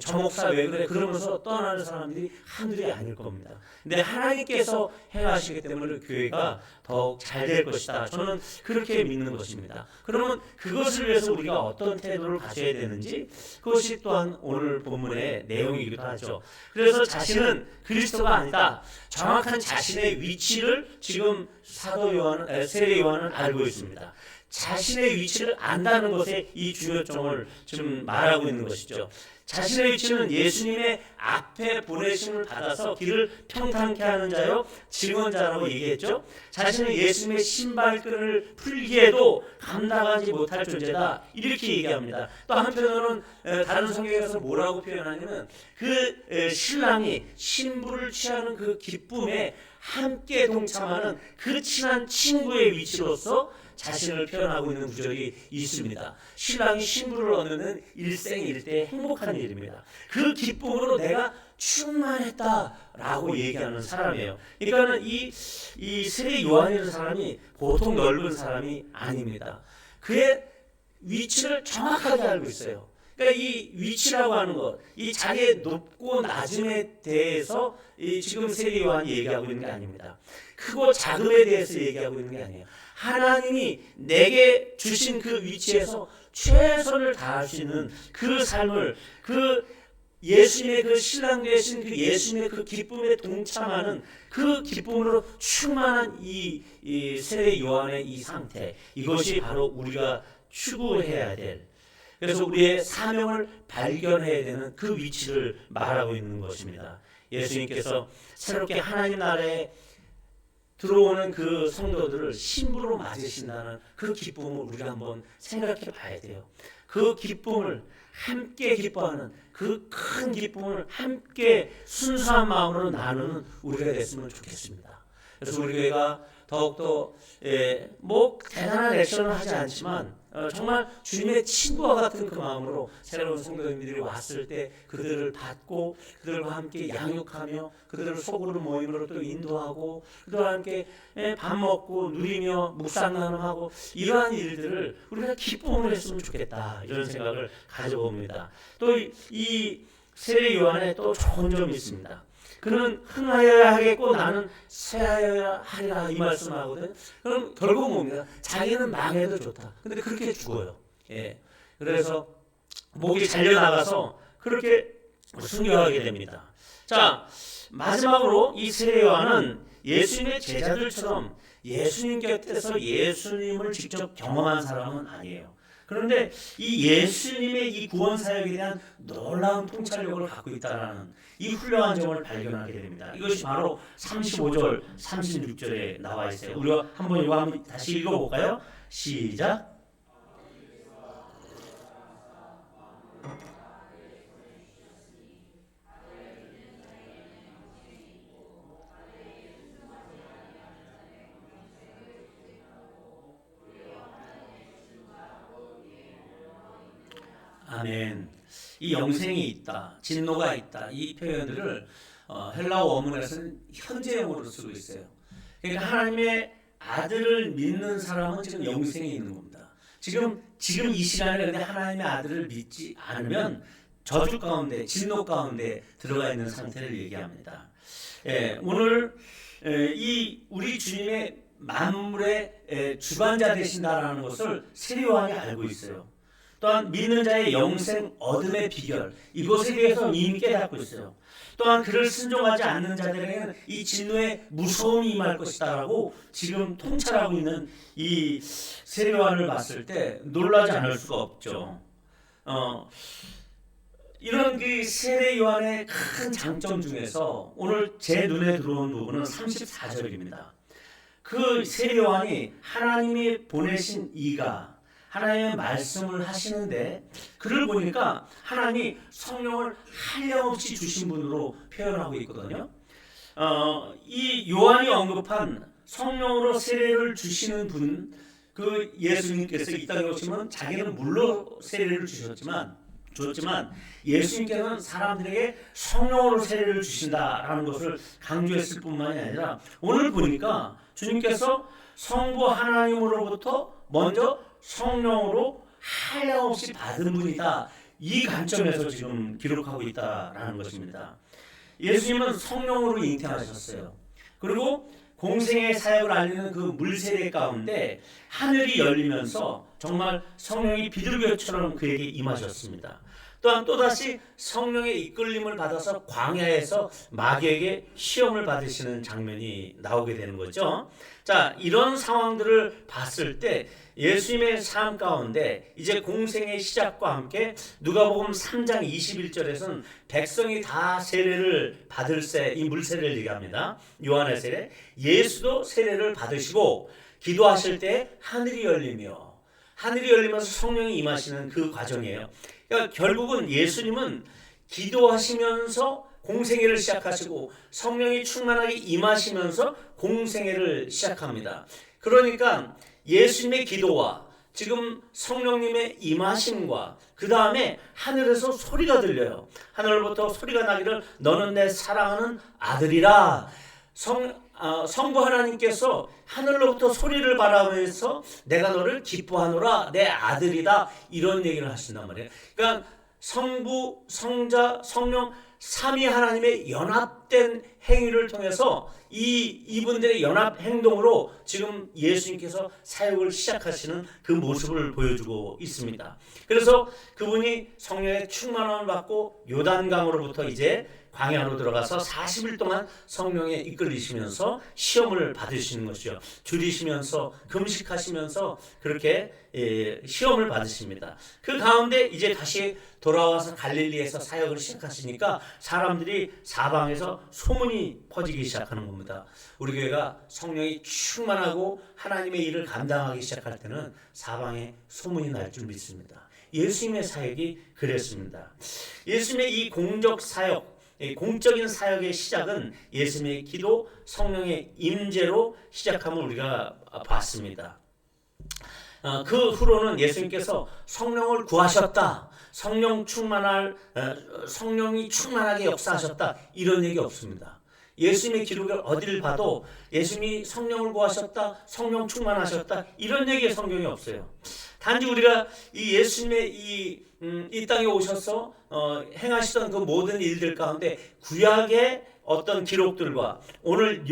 S2: 저 목사 왜 그래? 그러면서 떠나는 사람들이 한둘이 아닐 겁니다. 근데 하나님께서 행하시기 때문에 교회가 더욱 잘 될 것이다. 저는 그렇게 믿는 것입니다. 그러면 그것을 위해서 우리가 어떤 태도를 가져야 되는지, 그것이 또한 오늘 본문의 내용이기도 하죠. 그래서 자신은 그리스도가 아니다. 정확한 자신의 위치를 지금 사도 요한은, 세례 요한은 알고 있습니다. 자신의 위치를 안다는 것에 이 중요점을 지금 말하고 있는 것이죠. 자신의 위치는 예수님의 앞에 보내심을 받아서 길을 평탄케 하는 자요, 증언자라고 얘기했죠. 자신은 예수님의 신발끈을 풀기에도 감당하지 못할 존재다, 이렇게 얘기합니다. 또 한편으로는 다른 성경에서 뭐라고 표현하냐면 그 신랑이 신부를 취하는 그 기쁨에 함께 동참하는 그 친한 친구의 위치로서 자신을 표현하고 있는 구절이 있습니다. 신랑이 신부를 얻는 일생일대의 행복한 일입니다. 그 기쁨으로 내가 충만했다라고 얘기하는 사람이에요. 그러니까는 이 세례 요한이라는 사람이 보통 넓은 사람이 아닙니다. 그의 위치를 정확하게 알고 있어요. 그러니까 이 위치라고 하는 것, 이 자기의 높고 낮음에 대해서 지금 세례 요한이 얘기하고 있는 게 아닙니다. 크고 작음에 대해서 얘기하고 있는 게 아니에요. 하나님이 내게 주신 그 위치에서 최선을 다할 수 있는 그 삶을, 그 예수님의 그 신랑 되신 그 예수님의 그 기쁨에 동참하는 그 기쁨으로 충만한 이 세례 요한의 이 상태, 이것이 바로 우리가 추구해야 될, 그래서 우리의 사명을 발견해야 되는 그 위치를 말하고 있는 것입니다. 예수님께서 새롭게 하나님 나라에 들어오는 그 성도들을 신부로 맞으신다는 그 기쁨을 우리가 한번 생각해 봐야 돼요. 그 기쁨을 함께 기뻐하는 그 큰 기쁨을 함께 순수한 마음으로 나누는 우리가 됐으면 좋겠습니다. 그래서 우리 교회가 더욱더 뭐 대단한 액션을 하지 않지만 정말 주님의 친구와 같은 그 마음으로 새로운 성도님들이 왔을 때 그들을 받고 그들과 함께 양육하며 그들을 소그룹 모임으로 또 인도하고 그들과 함께 밥 먹고 누리며 묵상 나눔하고 이러한 일들을 우리가 기쁨을 했으면 좋겠다, 이런 생각을 가져봅니다. 또 이 세례 요한에 또 좋은 점이 있습니다. 그는 흥하여야 하겠고 나는 쇠하여야 하리라, 이 말씀을 하거든. 그럼 결국 뭡니까? 자기는 망해도 좋다. 근데 그렇게 죽어요. 그래서 목이 잘려나가서 그렇게 순교하게 됩니다. 자, 마지막으로 이 세례 요한은 예수님의 제자들처럼 예수님 곁에서 예수님을 직접 경험한 사람은 아니에요. 그런데 이 예수님의 이 구원 사역에 대한 놀라운 통찰력을 갖고 있다는 이 훌륭한 점을 발견하게 됩니다. 이것이 바로 35절, 36절에 나와 있어요. 우리가 한번 다시 읽어볼까요? 시작. 아멘. 이 영생이 있다, 진노가 있다, 이 표현들을 헬라어 원문에서는 현재형으로 쓰고 있어요. 그러니까 하나님의 아들을 믿는 사람은 지금 영생에 있는 겁니다. 지금 이 시간에 근데 하나님의 아들을 믿지 않으면 저주 가운데, 진노 가운데 들어가 있는 상태를 얘기합니다. 오늘 이 우리 주님의 만물의 주관자 되신다라는 것을 세례 요한이 알고 있어요. 또한 믿는 자의 영생 얻음의 비결, 이것에 대해서 이미 깨닫고 있어요. 또한 그를 순종하지 않는 자들에게는 이 진노의 무서움이 임할 것이다라고 지금 통찰하고 있는 이 세례 요한을 봤을 때 놀라지 않을 수가 없죠. 이런 그 세례 요한의 큰 장점 중에서 오늘 제 눈에 들어온 부분은 34절입니다. 그 세례 요한이 하나님이 보내신 이가 하나님의 말씀을 하시는데 그를 보니까 하나님이 성령을 한량없이 주신 분으로 표현하고 있거든요. 이 요한이 언급한 성령으로 세례를 주시는 분, 그 예수님께서 이 땅에 오시면 자기는 물로 세례를 줬지만 예수님께서는 사람들에게 성령으로 세례를 주신다라는 것을 강조했을 뿐만이 아니라 오늘 보니까 주님께서 성부 하나님으로부터 먼저 성령으로 한량없이 받은 분이다, 이 관점에서 지금 기록하고 있다라는 것입니다. 예수님은 성령으로 잉태하셨어요. 그리고 공생의 사역을 알리는 그 물세례 가운데 하늘이 열리면서 정말 성령이 비둘기처럼 그에게 임하셨습니다. 또한 또다시 성령의 이끌림을 받아서 광야에서 마귀에게 시험을 받으시는 장면이 나오게 되는 거죠. 자, 이런 상황들을 봤을 때 예수님의 삶 가운데 이제 공생의 시작과 함께 누가복음 3장 21절에서는 백성이 다 세례를 받을 새, 이 물세례를 얘기합니다. 요한의 세례. 예수도 세례를 받으시고 기도하실 때 하늘이 열리면서 성령이 임하시는 그 과정이에요. 그러니까 결국은 예수님은 기도하시면서 공생애를 시작하시고 성령이 충만하게 임하시면서 공생애를 시작합니다. 그러니까 예수님의 기도와 지금 성령님의 임하심과 그 다음에 하늘에서 소리가 들려요. 하늘로부터 소리가 나기를 너는 내 사랑하는 아들이라. 성부 하나님께서 하늘로부터 소리를 바라면서 내가 너를 기뻐하노라, 내 아들이다, 이런 얘기를 하신단 말이에요. 그러니까 성부, 성자, 성령 삼위 하나님의 연합 연합된 행위를 통해서 이분들의 연합 행동으로 지금 예수님께서 사역을 시작하시는 그 모습을 보여주고 있습니다. 그래서 그분이 성령의 충만함을 받고 요단강으로부터 이제 광야로 들어가서 40일 동안 성령에 이끌리시면서 시험을 받으시는 것이죠. 줄이시면서 금식하시면서 그렇게 시험을 받으십니다. 그 가운데 이제 다시 돌아와서 갈릴리에서 사역을 시작하시니까 사람들이 사방에서 소문이 퍼지기 시작하는 겁니다. 우리 교회가 성령이 충만하고 하나님의 일을 감당하기 시작할 때는 사방에 소문이 날 줄 믿습니다. 예수님의 사역이 그랬습니다. 예수님의 이 공적 사역, 공적인 사역의 시작은 예수님의 기도, 성령의 임재로 시작함을 우리가 봤습니다. 그 후로는 예수님께서 성령을 구하셨다, 성령이 충만하게 역사하셨다, 이런 얘기 없습니다. 예수님의 기록을 어디를 봐도 예수님이 성령을 구하셨다, 성령 충만하셨다, 이런 얘기의 성경이 없어요. 단지 우리가 이 예수님의 이 땅에 오셔서 행하시던 그 모든 일들 가운데 구약의 어떤 기록들과 오늘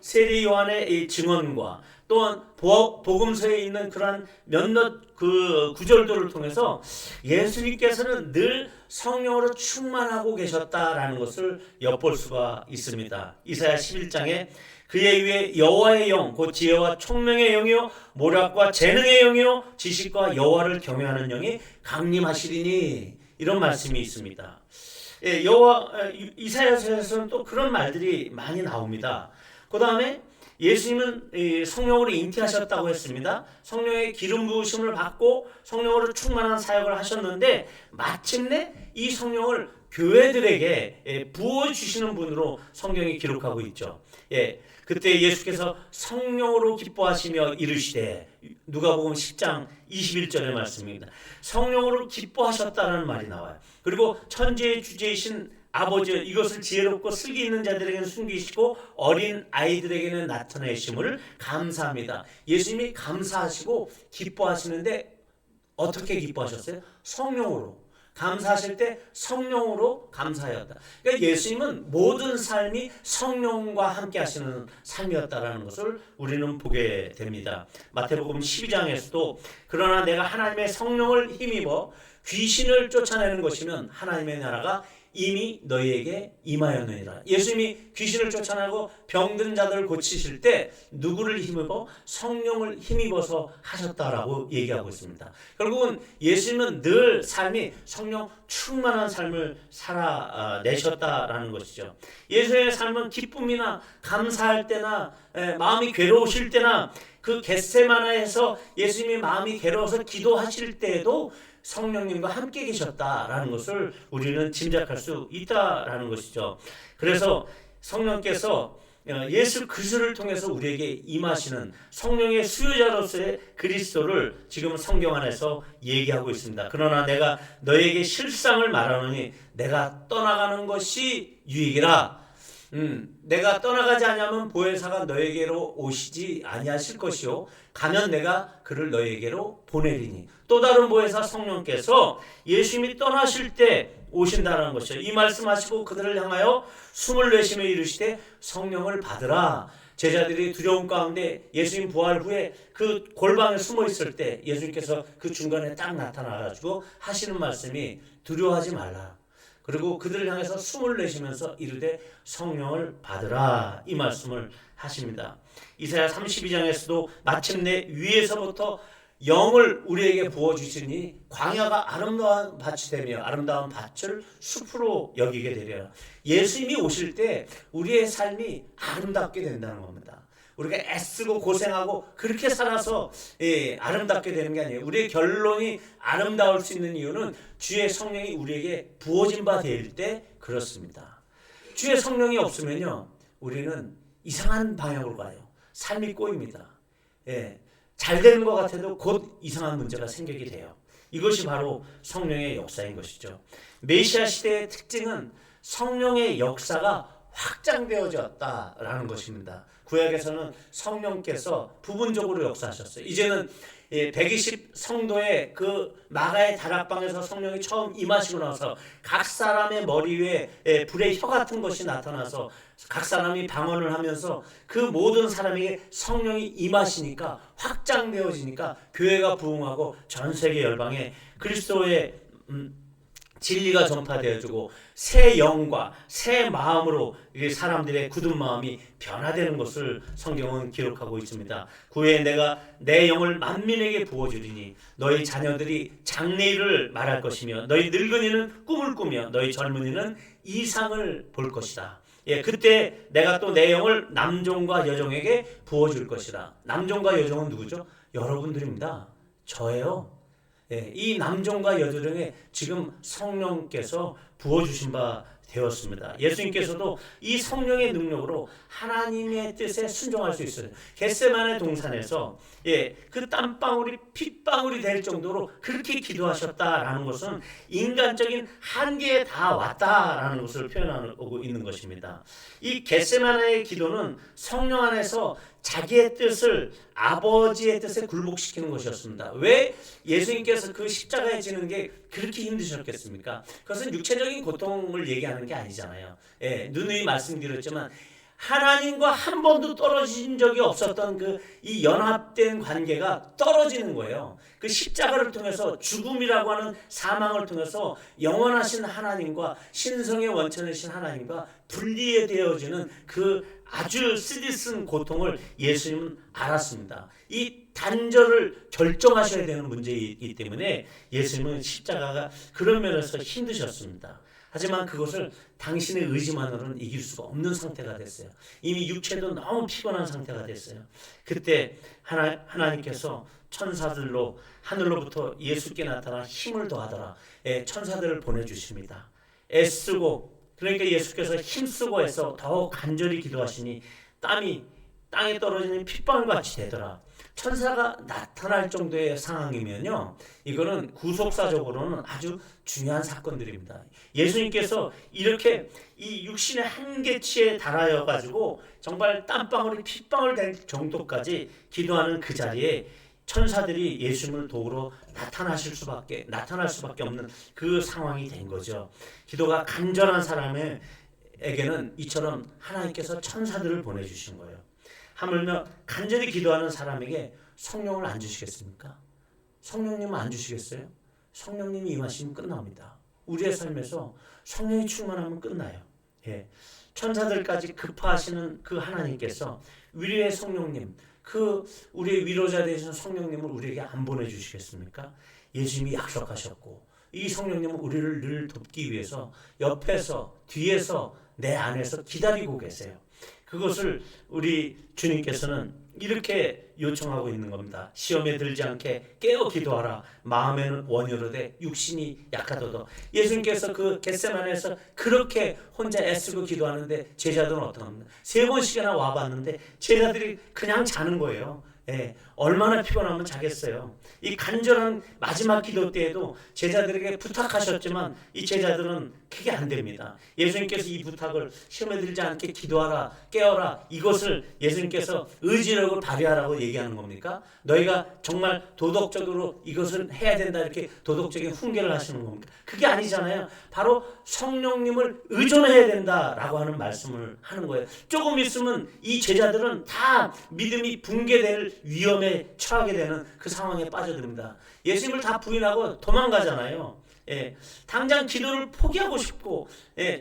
S2: 세례 요한의 이 증언과 또한 복음서에 있는 그러한 몇몇 그 구절들을 통해서 예수님께서는 늘 성령으로 충만하고 계셨다라는 것을 엿볼 수가 있습니다. 이사야 11장에 그의 위에 여호와의 영, 곧 지혜와 총명의 영이요 모략과 재능의 영이요 지식과 여호와를 경외하는 영이 강림하시리니, 이런 말씀이 있습니다. 이사야서에서는 또 그런 말들이 많이 나옵니다. 그 다음에 예수님은 성령으로 잉태하셨다고 했습니다. 성령의 기름 부으심을 받고 성령으로 충만한 사역을 하셨는데 마침내 이 성령을 교회들에게 부어주시는 분으로 성경이 기록하고 있죠. 그때 예수께서 성령으로 기뻐하시며 이르시되, 누가복음 10장 21절의 말씀입니다. 성령으로 기뻐하셨다는 말이 나와요. 그리고 천지의 주제이신 아버지, 이것을 지혜롭고 슬기 있는 자들에게는 숨기시고 어린 아이들에게는 나타내심을 감사합니다. 예수님이 감사하시고 기뻐하시는데 어떻게 기뻐하셨어요? 성령으로. 감사하실 때 성령으로 감사하였다. 그러니까 예수님은 모든 삶이 성령과 함께 하시는 삶이었다라는 것을 우리는 보게 됩니다. 마태복음 12장에서도 그러나 내가 하나님의 성령을 힘입어 귀신을 쫓아내는 것이면 하나님의 나라가 이미 너희에게 임하였느니라. 예수님이 귀신을 쫓아내고 병든 자들을 고치실 때 누구를 힘입어? 성령을 힘입어서 하셨다라고 얘기하고 있습니다. 결국은 예수님은 늘 삶이 성령 충만한 삶을 살아내셨다라는 것이죠. 예수님의 삶은 기쁨이나 감사할 때나 마음이 괴로우실 때나 그 겟세마네에서 예수님이 마음이 괴로워서 기도하실 때에도 성령님과 함께 계셨다라는 것을 우리는 짐작할 수 있다라는 것이죠. 그래서 성령께서 예수 그리스도를 통해서 우리에게 임하시는 성령의 수요자로서의 그리스도를 지금 성경 안에서 얘기하고 있습니다. 그러나 내가 너에게 실상을 말하노니 내가 떠나가는 것이 유익이라. 내가 떠나가지 않으면 보혜사가 너에게로 오시지 아니하실 것이요 가면 내가 그를 너에게로 보내리니. 또 다른 보혜사 성령께서 예수님이 떠나실 때 오신다는 것이죠. 이 말씀하시고 그들을 향하여 숨을 내쉬며 이르시되 성령을 받으라. 제자들이 두려움 가운데 예수님 부활 후에 그 골방에 숨어 있을 때 예수님께서 그 중간에 딱 나타나가지고 하시는 말씀이 두려워하지 말라. 그리고 그들을 향해서 숨을 내쉬면서 이르되 성령을 받으라, 이 말씀을 하십니다. 이사야 32장에서도 마침내 위에서부터 영을 우리에게 부어주시니 광야가 아름다운 밭이 되며 아름다운 밭을 숲으로 여기게 되리라. 예수님이 오실 때 우리의 삶이 아름답게 된다는 겁니다. 우리가 애쓰고 고생하고 그렇게 살아서 아름답게 되는 게 아니에요. 우리의 결론이 아름다울 수 있는 이유는 주의 성령이 우리에게 부어진 바 될 때 그렇습니다. 주의 성령이 없으면요 우리는 이상한 방향으로 가요. 삶이 꼬입니다. 잘 되는 것 같아도 곧 이상한 문제가 생기게 돼요. 이것이 바로 성령의 역사인 것이죠. 메시아 시대의 특징은 성령의 역사가 확장되어졌다라는 것입니다. 구약에서는 성령께서 부분적으로 역사하셨어요. 이제는 120 성도의 그 마가의 다락방에서 성령이 처음 임하시고 나서 각 사람의 머리 위에 불의 혀 같은 것이 나타나서 각 사람이 방언을 하면서 그 모든 사람에게 성령이 임하시니까 확장되어지니까 교회가 부흥하고 전 세계 열방에 그리스도의 진리가 전파되어지고 새 영과 새 마음으로 사람들의 굳은 마음이 변화되는 것을 성경은 기록하고 있습니다. 구에 내가 내 영을 만민에게 부어주리니 너희 자녀들이 장래일을 말할 것이며 너희 늙은이는 꿈을 꾸며 너희 젊은이는 이상을 볼 것이다. 그때 내가 또 내 영을 남종과 여종에게 부어줄 것이다. 남종과 여종은 누구죠? 여러분들입니다. 저예요. 이 남종과 여종에 지금 성령께서 부어주신 바 되었습니다. 예수님께서도 이 성령의 능력으로 하나님의 뜻에 순종할 수 있어요. 겟세마네 동산에서 그 땀방울이 핏방울이 될 정도로 그렇게 기도하셨다라는 것은 인간적인 한계에 다 왔다라는 것을 표현하고 있는 것입니다. 이 겟세마네의 기도는 성령 안에서 자기의 뜻을 아버지의 뜻에 굴복시키는 것이었습니다. 왜 예수님께서 그 십자가에 지는 게 그렇게 힘드셨겠습니까? 그것은 육체적인 고통을 얘기하는 게 아니잖아요. 누누이 말씀드렸지만 하나님과 한 번도 떨어진 적이 없었던 이 연합된 관계가 떨어지는 거예요. 그 십자가를 통해서 죽음이라고 하는 사망을 통해서 영원하신 하나님과 신성의 원천이신 하나님과 분리되어지는 그 아주 쓰디쓴 고통을 예수님은 알았습니다. 이 단절을 결정하셔야 되는 문제이기 때문에 예수님은 십자가가 그런 면에서 힘드셨습니다. 하지만 그것을 당신의 의지만으로는 이길 수가 없는 상태가 됐어요. 이미 육체도 너무 피곤한 상태가 됐어요. 그때 하나님께서 천사들로 하늘로부터 예수께 나타나 힘을 더하더라. 천사들을 보내주십니다. 애쓰고 그러니까 예수께서 힘쓰고 해서 더욱 간절히 기도하시니 땀이 땅에 떨어지는 핏방울같이 되더라. 천사가 나타날 정도의 상황이면요, 이거는 구속사적으로는 아주 중요한 사건들입니다. 예수님께서 이렇게 이 육신의 한계치에 달하여 가지고 정말 땀방울이 핏방울 될 정도까지 기도하는 그 자리에 천사들이 예수님을 도우러 나타날 수밖에 없는 그 상황이 된 거죠. 기도가 간절한 사람에게는 이처럼 하나님께서 천사들을 보내주신 거예요. 하물며 간절히 기도하는 사람에게 성령을 안 주시겠습니까? 성령님은 안 주시겠어요? 성령님이 임하시면 끝납니다. 우리의 삶에서 성령이 충만하면 끝나요. 천사들까지 급하시는 그 하나님께서 위로의 성령님, 그 우리의 위로자 되시는 성령님을 우리에게 안 보내주시겠습니까? 예수님이 약속하셨고 이 성령님은 우리를 늘 돕기 위해서 옆에서 뒤에서 내 안에서 기다리고 계세요. 그것을 우리 주님께서는 이렇게 요청하고 있는 겁니다. 시험에 들지 않게 깨어 기도하라. 마음에는 원효로되 육신이 약하도다. 예수님께서 그 겟세마네에서 그렇게 혼자 애쓰고 기도하는데 제자들은 어떡합니까? 3번씩이나 와봤는데 제자들이 그냥 자는 거예요. 얼마나 피곤하면 자겠어요. 이 간절한 마지막 기도 때에도 제자들에게 부탁하셨지만 이 제자들은 그게 안 됩니다. 예수님께서 이 부탁을 시험에 들지 않게 기도하라, 깨어라, 이것을 예수님께서 의지력을 발휘하라고 얘기하는 겁니까? 너희가 정말 도덕적으로 이것을 해야 된다 이렇게 도덕적인 훈계를 하시는 겁니까? 그게 아니잖아요. 바로 성령님을 의존해야 된다라고 하는 말씀을 하는 거예요. 조금 있으면 이 제자들은 다 믿음이 붕괴될 위험에 처하게 되는 그 상황에 빠져듭니다. 예수님을 다 부인하고 도망가잖아요. 당장 기도를 포기하고 싶고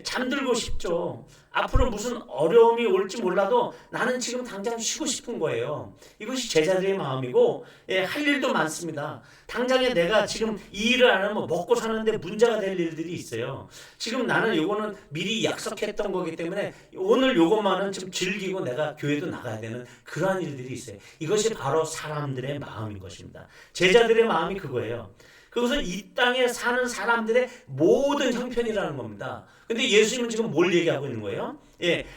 S2: 잠들고 싶죠. 앞으로 무슨 어려움이 올지 몰라도 나는 지금 당장 쉬고 싶은 거예요. 이것이 제자들의 마음이고 할 일도 많습니다. 당장에 내가 지금 이 일을 안 하면 먹고 사는데 문제가 될 일들이 있어요. 지금 나는 요거는 미리 약속했던 거기 때문에 오늘 요것만은 좀 즐기고 내가 교회도 나가야 되는 그러한 일들이 있어요. 이것이 바로 사람들의 마음인 것입니다. 제자들의 마음이 그거예요. 그것은 이 땅에 사는 사람들의 모든 형편이라는 겁니다. 근데 예수님은 지금 뭘 얘기하고 있는 거예요?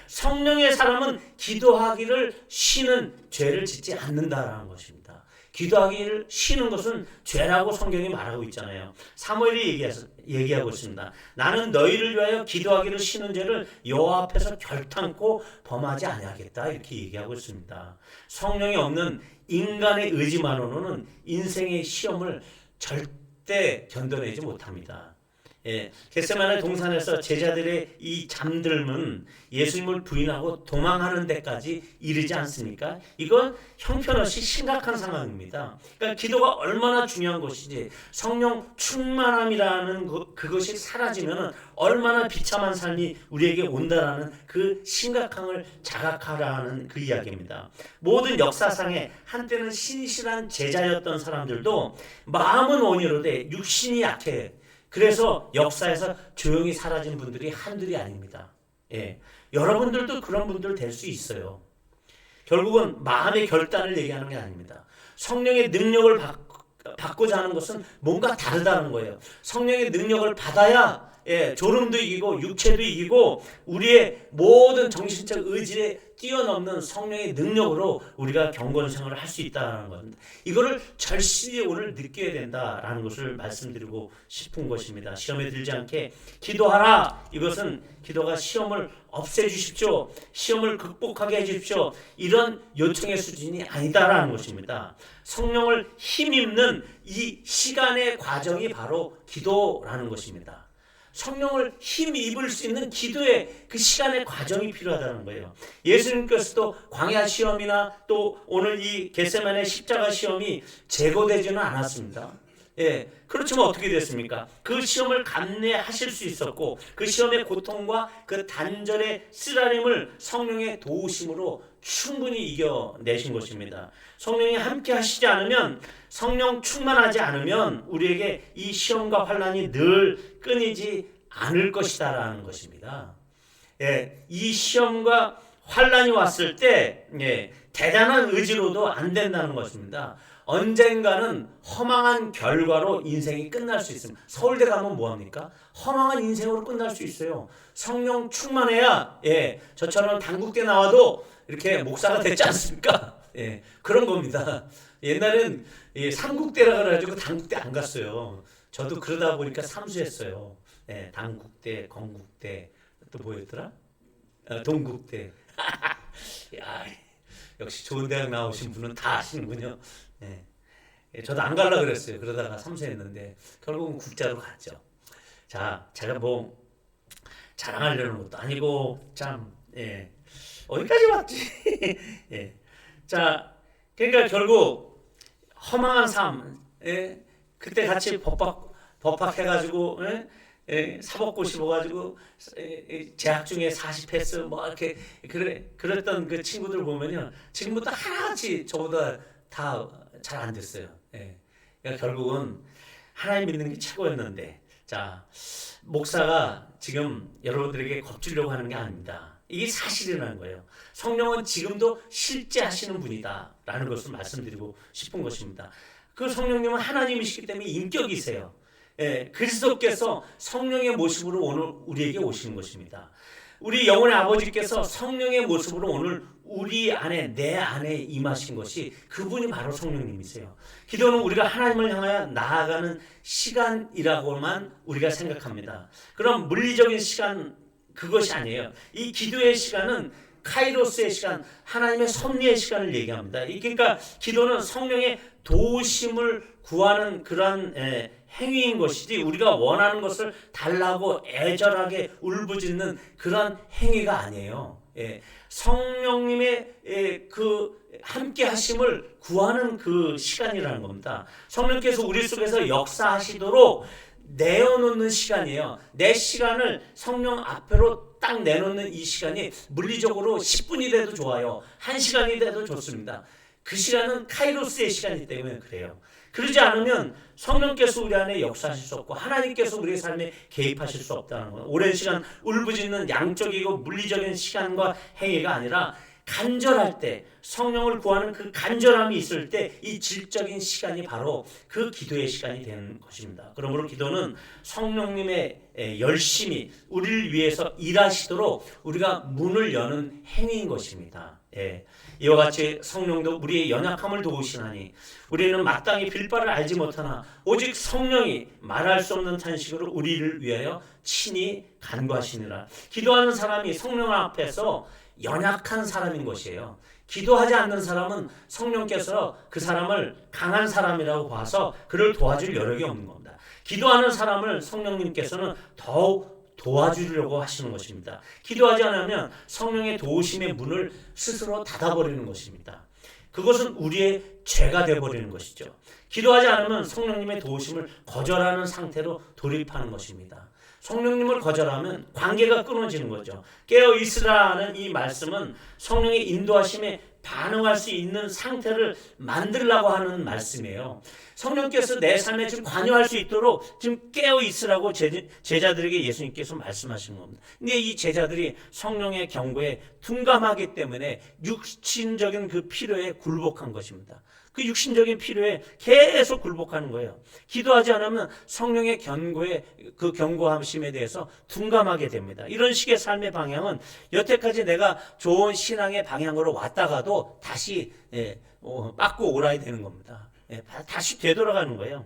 S2: 성령의 사람은 기도하기를 쉬는 죄를 짓지 않는다라는 것입니다. 기도하기를 쉬는 것은 죄라고 성경이 말하고 있잖아요. 사무엘이 얘기하고 있습니다. 나는 너희를 위하여 기도하기를 쉬는 죄를 여호와 앞에서 결탄코 범하지 아니하겠다 이렇게 얘기하고 있습니다. 성령이 없는 인간의 의지만으로는 인생의 시험을 절대 견뎌내지 못합니다. 겟세마네 동산에서 제자들의 이 잠들음은 예수님을 부인하고 도망하는 데까지 이르지 않습니까? 이건 형편없이 심각한 상황입니다. 그러니까 기도가 얼마나 중요한 것이지 성령 충만함이라는 그것이 사라지면 얼마나 비참한 삶이 우리에게 온다라는 그 심각함을 자각하라는 그 이야기입니다. 모든 역사상에 한때는 신실한 제자였던 사람들도 마음은 온유로되 육신이 약해. 그래서 역사에서 조용히 사라진 분들이 한둘이 아닙니다. 여러분들도 그런 분들 될 수 있어요. 결국은 마음의 결단을 얘기하는 게 아닙니다. 성령의 능력을 받고자 하는 것은 뭔가 다르다는 거예요. 성령의 능력을 받아야 졸음도 이기고 육체도 이기고 우리의 모든 정신적 의지에 뛰어넘는 성령의 능력으로 우리가 경건 생활을 할 수 있다는 겁니다. 이거를 절실히 오늘 느껴야 된다라는 것을 말씀드리고 싶은 것입니다. 시험에 들지 않게 기도하라. 이것은 기도가 시험을 없애주십시오. 시험을 극복하게 해주십시오. 이런 요청의 수준이 아니다라는 것입니다. 성령을 힘입는 이 시간의 과정이 바로 기도라는 것입니다. 성령을 힘입을 수 있는 기도의 그 시간의 과정이 필요하다는 거예요. 예수님께서도 광야 시험이나 또 오늘 이 겟세마네 십자가 시험이 제거되지는 않았습니다. 그렇지만 어떻게 됐습니까? 그 시험을 감내하실 수 있었고 그 시험의 고통과 그 단절의 쓰라림을 성령의 도우심으로 충분히 이겨내신 것입니다. 성령이 함께 하시지 않으면 성령 충만하지 않으면 우리에게 이 시험과 환난이 늘 끊이지 않을 것이다라는 것입니다. 이 시험과 환난이 왔을 때 대단한 의지로도 안 된다는 것입니다. 언젠가는 허망한 결과로 인생이 끝날 수 있습니다. 서울대 가면 뭐합니까? 허망한 인생으로 끝날 수 있어요. 성령 충만해야 저처럼 단국대 나와도 이렇게 목사가 됐지 않습니까? 그런 겁니다. 옛날엔 삼국대라 그래가지고 단국대 안 갔어요. 저도 그러다 보니까 삼수했어요. 단국대, 건국대, 또 뭐였더라? 동국대. 야, 역시 좋은 대학 나오신 분은 다 아시는군요. 저도 안 가려고 그랬어요. 그러다가 삼수했는데 결국은 국자로 갔죠. 자, 제가 뭐 자랑하려는 것도 아니고 참 어디까지 왔지? 자, 그러니까 결국 허망한 삶, 그때 같이 법학해가지고 사법고 씹어가지고 재학 중에 40 패스 뭐 이렇게 그랬던 그 친구들 보면요, 지금부터 하나같이 저보다 다 잘 안 됐어요. 그러니까 결국은 하나님 믿는 게 최고였는데, 자, 목사가 지금 여러분들에게 겁주려고 하는 게 아닙니다. 이게 사실이라는 거예요. 성령은 지금도 실제 하시는 분이다라는 것을 말씀드리고 싶은 것입니다. 그 성령님은 하나님이시기 때문에 인격이세요. 그리스도께서 성령의 모습으로 오늘 우리에게 오시는 것입니다. 우리 영혼의 아버지께서 성령의 모습으로 오늘 우리 안에, 내 안에 임하신 것이 그분이 바로 성령님이세요. 기도는 우리가 하나님을 향하여 나아가는 시간이라고만 우리가 생각합니다. 그럼 물리적인 시간, 그것이 아니에요. 이 기도의 시간은 카이로스의 시간, 하나님의 섭리의 시간을 얘기합니다. 그러니까 기도는 성령의 도우심을 구하는 그런 행위인 것이지 우리가 원하는 것을 달라고 애절하게 울부짖는 그런 행위가 아니에요. 성령님의 그 함께 하심을 구하는 그 시간이라는 겁니다. 성령께서 우리 속에서 역사하시도록 내어놓는 시간이에요. 내 시간을 성령 앞으로 딱 내놓는 이 시간이 물리적으로 10분이 돼도 좋아요. 1시간이 돼도 좋습니다. 그 시간은 카이로스의 시간이기 때문에 그래요. 그러지 않으면 성령께서 우리 안에 역사하실 수 없고 하나님께서 우리의 삶에 개입하실 수 없다는 거예요. 오랜 시간 울부짖는 양적이고 물리적인 시간과 행위가 아니라 간절할 때, 성령을 구하는 그 간절함이 있을 때 이 질적인 시간이 바로 그 기도의 시간이 되는 것입니다. 그러므로 기도는 성령님의 열심히 우리를 위해서 일하시도록 우리가 문을 여는 행위인 것입니다. 예. 이와 같이 성령도 우리의 연약함을 도우시나니 우리는 마땅히 빌 바를 알지 못하나 오직 성령이 말할 수 없는 탄식으로 우리를 위하여 친히 간구하시니라. 기도하는 사람이 성령 앞에서 연약한 사람인 것이에요. 기도하지 않는 사람은 성령께서 그 사람을 강한 사람이라고 봐서 그를 도와줄 여력이 없는 겁니다. 기도하는 사람을 성령님께서는 더욱 도와주려고 하시는 것입니다. 기도하지 않으면 성령의 도우심의 문을 스스로 닫아버리는 것입니다. 그것은 우리의 죄가 되어버리는 것이죠. 기도하지 않으면 성령님의 도우심을 거절하는 상태로 돌입하는 것입니다. 성령님을 거절하면 관계가 끊어지는 거죠. 깨어 있으라는 이 말씀은 성령의 인도하심에 반응할 수 있는 상태를 만들려고 하는 말씀이에요. 성령께서 내 삶에 지금 관여할 수 있도록 지금 깨어 있으라고 제자들에게 예수님께서 말씀하시는 겁니다. 근데 이 제자들이 성령의 경고에 둔감하기 때문에 육신적인 그 필요에 굴복한 것입니다. 그 육신적인 필요에 계속 굴복하는 거예요. 기도하지 않으면 성령의 경고에 그 경고하심에 대해서 둔감하게 됩니다. 이런 식의 삶의 방향은 여태까지 내가 좋은 신앙의 방향으로 왔다가도 다시 빠꾸 오라야 되는 겁니다. 다시 되돌아가는 거예요.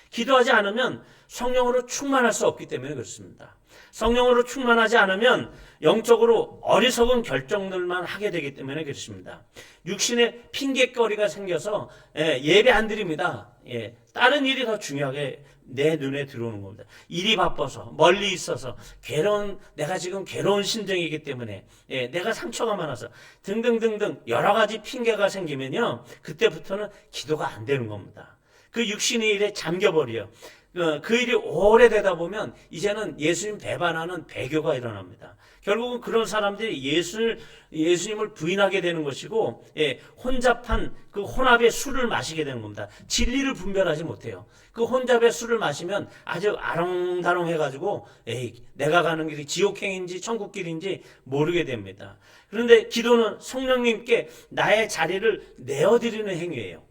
S2: 기도하지 않으면 성령으로 충만할 수 없기 때문에 그렇습니다. 성령으로 충만하지 않으면 영적으로 어리석은 결정들만 하게 되기 때문에 그렇습니다. 육신에 핑계거리가 생겨서 예배 안 드립니다. 다른 일이 더 중요하게 내 눈에 들어오는 겁니다. 일이 바빠서 멀리 있어서 내가 지금 괴로운 심정이기 때문에 내가 상처가 많아서 등등등등 여러 가지 핑계가 생기면요, 그때부터는 기도가 안 되는 겁니다. 그 육신의 일에 잠겨버려요. 그 일이 오래되다 보면 이제는 예수님 배반하는 배교가 일어납니다. 결국은 그런 사람들이 예수님을 부인하게 되는 것이고, 혼잡한 그 혼합의 술을 마시게 되는 겁니다. 진리를 분별하지 못해요. 그 혼잡의 술을 마시면 아주 아롱다롱해가지고 내가 가는 길이 지옥행인지 천국길인지 모르게 됩니다. 그런데 기도는 성령님께 나의 자리를 내어드리는 행위예요.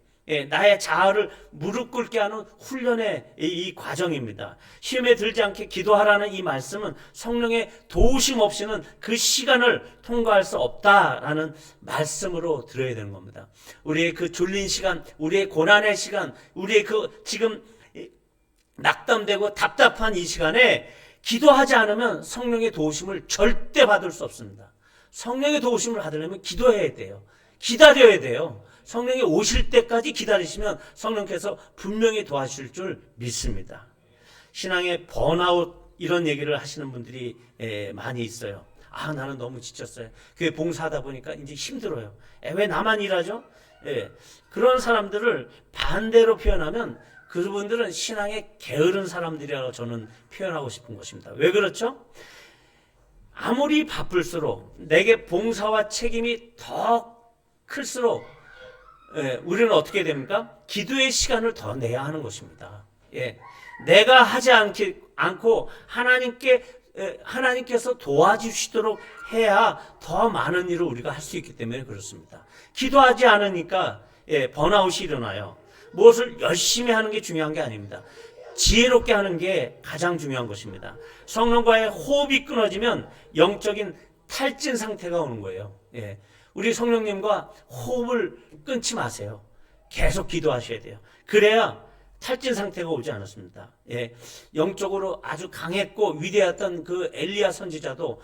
S2: 나의 자아를 무릎 꿇게 하는 훈련의 이 과정입니다. 시험에 들지 않게 기도하라는 이 말씀은 성령의 도우심 없이는 그 시간을 통과할 수 없다라는 말씀으로 들어야 되는 겁니다. 우리의 그 졸린 시간, 우리의 고난의 시간, 우리의 그 지금 낙담되고 답답한 이 시간에 기도하지 않으면 성령의 도우심을 절대 받을 수 없습니다. 성령의 도우심을 받으려면 기도해야 돼요. 기다려야 돼요. 성령이 오실 때까지 기다리시면 성령께서 분명히 도와주실 줄 믿습니다. 신앙의 번아웃 이런 얘기를 하시는 분들이 많이 있어요. 나는 너무 지쳤어요. 교회 봉사하다 보니까 이제 힘들어요. 왜 나만 일하죠? 그런 사람들을 반대로 표현하면 그분들은 신앙에 게으른 사람들이라고 저는 표현하고 싶은 것입니다. 왜 그렇죠? 아무리 바쁠수록 내게 봉사와 책임이 더 클수록 우리는 어떻게 됩니까? 기도의 시간을 더 내야 하는 것입니다. 내가 하지 않고 하나님께서 도와주시도록 해야 더 많은 일을 우리가 할 수 있기 때문에 그렇습니다. 기도하지 않으니까 번아웃이 일어나요. 무엇을 열심히 하는 게 중요한 게 아닙니다. 지혜롭게 하는 게 가장 중요한 것입니다. 성령과의 호흡이 끊어지면 영적인 탈진 상태가 오는 거예요. 우리 성령님과 호흡을 끊지 마세요. 계속 기도하셔야 돼요. 그래야 탈진 상태가 오지 않았습니다. 영적으로 아주 강했고 위대했던 그 엘리야 선지자도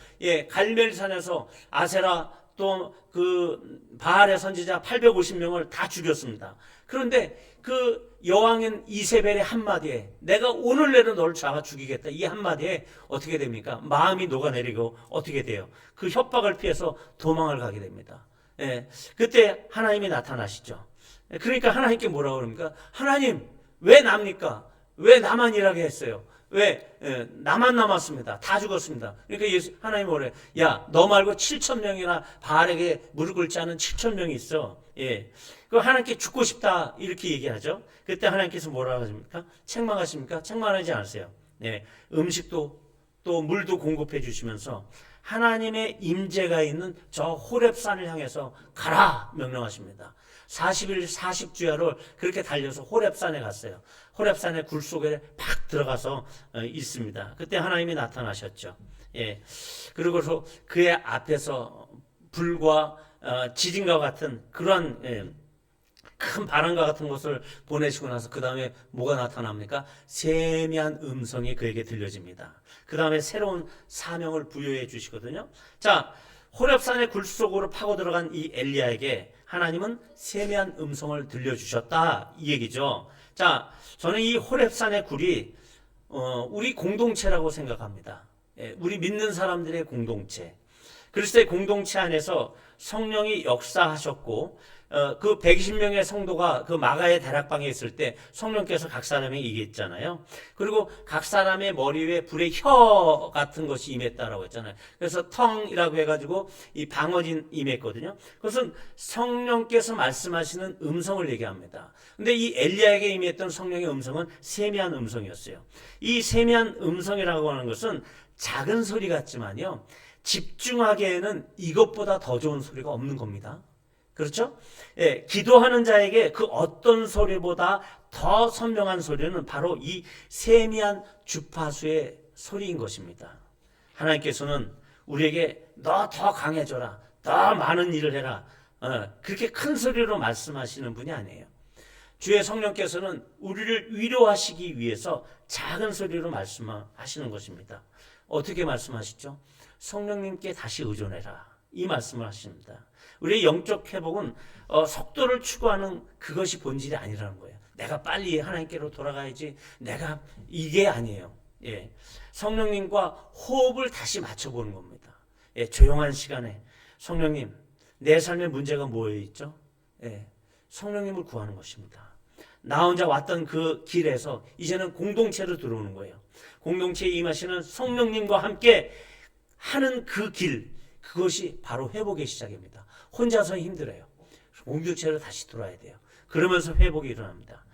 S2: 갈멜산에서 아세라 또 그 바알의 선지자 850명을 다 죽였습니다. 그런데 그 여왕인 이세벨의 한마디에 내가 오늘 내로 너를 잡아 죽이겠다 이 한마디에 어떻게 됩니까? 마음이 녹아내리고 어떻게 돼요? 그 협박을 피해서 도망을 가게 됩니다. 그때 하나님이 나타나시죠. 그러니까 하나님께 뭐라고 그럽니까? 하나님 왜 납니까? 왜 나만 일하게 했어요? 왜 나만 남았습니다. 다 죽었습니다. 그러니까 하나님이 뭐래? 야, 너 말고 7,000명이나 바알에게 무릎 꿇지 않은 7,000명이 있어. 그 하나님께 죽고 싶다 이렇게 얘기하죠. 그때 하나님께서 뭐라고 하십니까? 책망하십니까? 책망하지 않으세요. 음식도 또 물도 공급해 주시면서 하나님의 임재가 있는 저 호렙산을 향해서 가라 명령하십니다. 40일 40주야로 그렇게 달려서 호렙산에 갔어요. 호렙산의 굴 속에 팍 들어가서 있습니다. 그때 하나님이 나타나셨죠. 그리고서 그의 앞에서 불과 지진과 같은 그러한 큰 바람과 같은 것을 보내시고 나서 그 다음에 뭐가 나타납니까? 세미한 음성이 그에게 들려집니다. 그 다음에 새로운 사명을 부여해 주시거든요. 자, 호렙산의 굴 속으로 파고 들어간 이 엘리야에게 하나님은 세미한 음성을 들려주셨다 이 얘기죠. 자, 저는 이 호렙산의 굴이 우리 공동체라고 생각합니다. 우리 믿는 사람들의 공동체. 그리스도의 공동체 안에서 성령이 역사하셨고 그 120명의 성도가 그 마가의 다락방에 있을 때 성령께서 각 사람에게 얘기했잖아요. 그리고 각 사람의 머리 위에 불의 혀 같은 것이 임했다라고 했잖아요. 그래서 텅이라고 해가지고 이 방언이 임했거든요. 그것은 성령께서 말씀하시는 음성을 얘기합니다. 근데 이 엘리야에게 임했던 성령의 음성은 세미한 음성이었어요. 이 세미한 음성이라고 하는 것은 작은 소리 같지만요, 집중하기에는 이것보다 더 좋은 소리가 없는 겁니다. 그렇죠? 예, 기도하는 자에게 그 어떤 소리보다 더 선명한 소리는 바로 이 세미한 주파수의 소리인 것입니다. 하나님께서는 우리에게 너 더 강해져라, 더 많은 일을 해라, 그렇게 큰 소리로 말씀하시는 분이 아니에요. 주의 성령께서는 우리를 위로하시기 위해서 작은 소리로 말씀하시는 것입니다. 어떻게 말씀하시죠? 성령님께 다시 의존해라, 이 말씀을 하십니다. 우리의 영적 회복은 속도를 추구하는 그것이 본질이 아니라는 거예요. 내가 빨리 하나님께로 돌아가야지, 내가 이게 아니에요. 예. 성령님과 호흡을 다시 맞춰보는 겁니다. 예. 조용한 시간에 성령님, 내 삶의 문제가 뭐에 있죠? 예. 성령님을 구하는 것입니다. 나 혼자 왔던 그 길에서 이제는 공동체로 들어오는 거예요. 공동체에 임하시는 성령님과 함께 하는 그 길, 그것이 바로 회복의 시작입니다. 혼자서 힘들어요. 공동체로 다시 돌아야 돼요. 그러면서 회복이 일어납니다.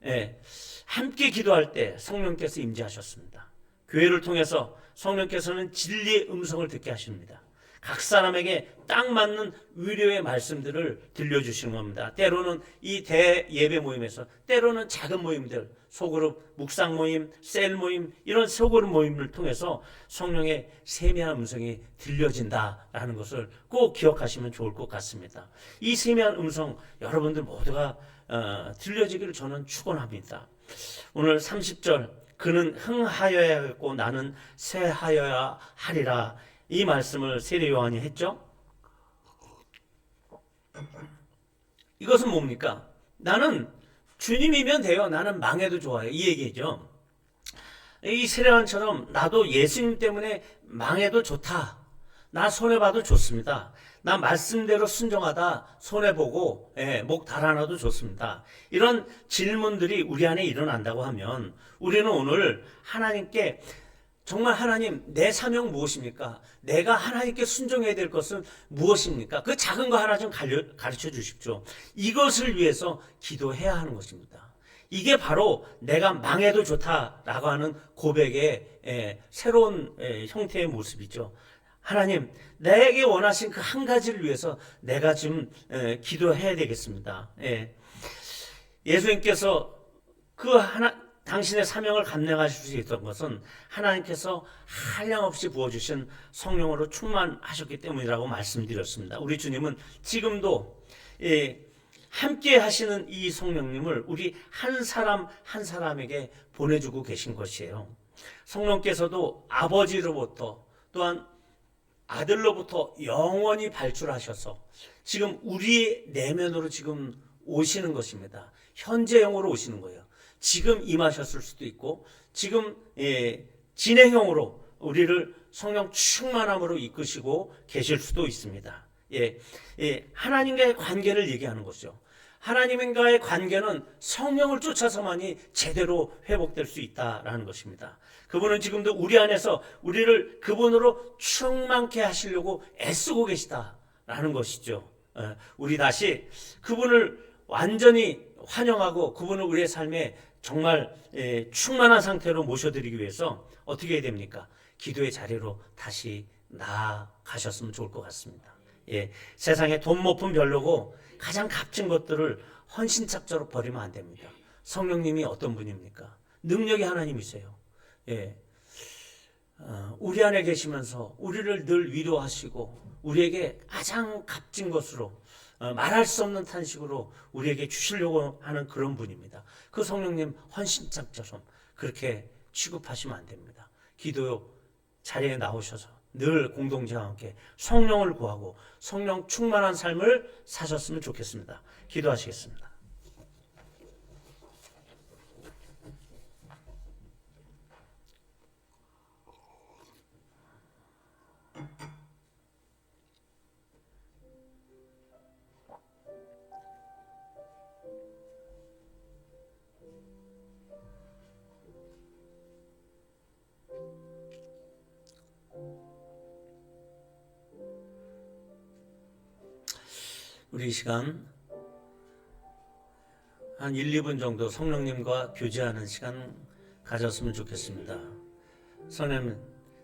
S2: 예, 함께 기도할 때 성령께서 임재하셨습니다. 교회를 통해서 성령께서는 진리의 음성을 듣게 하십니다. 각 사람에게 딱 맞는 위로의 말씀들을 들려주시는 겁니다. 때로는 이 대예배 모임에서, 때로는 작은 모임들, 소그룹, 묵상 모임, 셀 모임, 이런 소그룹 모임을 통해서 성령의 세미한 음성이 들려진다라는 것을 꼭 기억하시면 좋을 것 같습니다. 이 세미한 음성 여러분들 모두가 들려지기를 저는 축원합니다. 오늘 30절, 그는 흥하여야겠고 나는 쇠하여야 하리라, 이 말씀을 세례 요한이 했죠. 이것은 뭡니까? 나는 주님이면 돼요. 나는 망해도 좋아요. 이 얘기죠. 이 세례 요한처럼 나도 예수님 때문에 망해도 좋다, 나 손해봐도 좋습니다, 나 말씀대로 순종하다 손해보고 목 달아나도 좋습니다, 이런 질문들이 우리 안에 일어난다고 하면 우리는 오늘 하나님께 정말 하나님, 내 사명 무엇입니까? 내가 하나님께 순종해야 될 것은 무엇입니까? 그 작은 거 하나 좀 가르쳐 주십시오. 이것을 위해서 기도해야 하는 것입니다. 이게 바로 내가 망해도 좋다라고 하는 고백의 새로운 형태의 모습이죠. 하나님, 내게 원하신 그 한 가지를 위해서 내가 지금 기도해야 되겠습니다. 예수님께서 당신의 사명을 감당하실 수 있었던 것은 하나님께서 한량없이 부어주신 성령으로 충만하셨기 때문이라고 말씀드렸습니다. 우리 주님은 지금도 함께 하시는 이 성령님을 우리 한 사람 한 사람에게 보내주고 계신 것이에요. 성령께서도 아버지로부터 또한 아들로부터 영원히 발출하셔서 지금 우리의 내면으로 지금 오시는 것입니다. 현재형으로 오시는 거예요. 지금 임하셨을 수도 있고 지금 진행형으로 우리를 성령 충만함으로 이끄시고 계실 수도 있습니다. 하나님과의 관계를 얘기하는 것이죠. 하나님과의 관계는 성령을 쫓아서만이 제대로 회복될 수 있다라는 것입니다. 그분은 지금도 우리 안에서 우리를 그분으로 충만케 하시려고 애쓰고 계시다라는 것이죠. 우리 다시 그분을 완전히 환영하고 그분을 우리의 삶에 정말 충만한 상태로 모셔드리기 위해서 어떻게 해야 됩니까? 기도의 자리로 다시 나아가셨으면 좋을 것 같습니다. 세상에 돈 못 푼 별로고 가장 값진 것들을 헌신착자로 버리면 안 됩니다. 성령님이 어떤 분입니까? 능력이 하나님이세요. 우리 안에 계시면서 우리를 늘 위로하시고 우리에게 가장 값진 것으로 말할 수 없는 탄식으로 우리에게 주시려고 하는 그런 분입니다. 그 성령님 헌신장처럼 그렇게 취급하시면 안 됩니다. 기도 자리에 나오셔서 늘 공동체와 함께 성령을 구하고 성령 충만한 삶을 사셨으면 좋겠습니다. 기도하시겠습니다. 우리 이 시간 한 1, 2분 정도 성령님과 교제하는 시간 가졌으면 좋겠습니다. 성령님,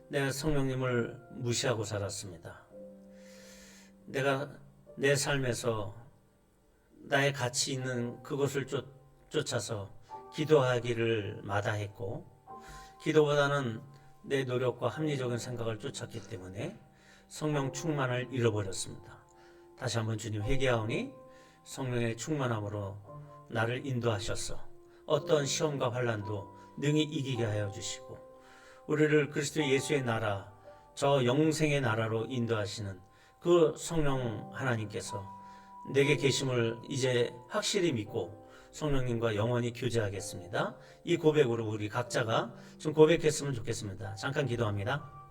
S2: 내가 성령님을 무시하고 살았습니다. 내가 내 삶에서 나의 가치 있는 그것을 쫓아서 기도하기를 마다했고 기도보다는 내 노력과 합리적인 생각을 쫓았기 때문에 성령 충만을 잃어버렸습니다. 다시 한번 주님 회개하오니 성령의 충만함으로 나를 인도하셔서 어떤 시험과 환난도 능히 이기게 하여 주시고 우리를 그리스도 예수의 나라, 저 영생의 나라로 인도하시는 그 성령 하나님께서 내게 계심을 이제 확실히 믿고 성령님과 영원히 교제하겠습니다. 이 고백으로 우리 각자가 좀 고백했으면 좋겠습니다. 잠깐 기도합니다.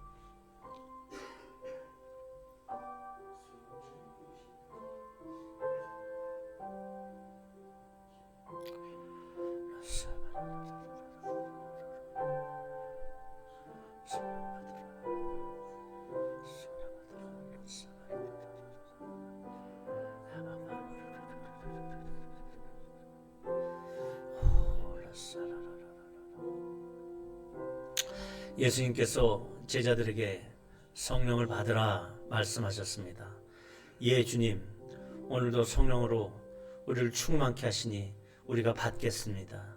S2: 예수님께서 제자들에게 성령을 받으라 말씀하셨습니다. 예, 주님, 오늘도 성령으로 우리를 충만케 하시니 우리가 받겠습니다.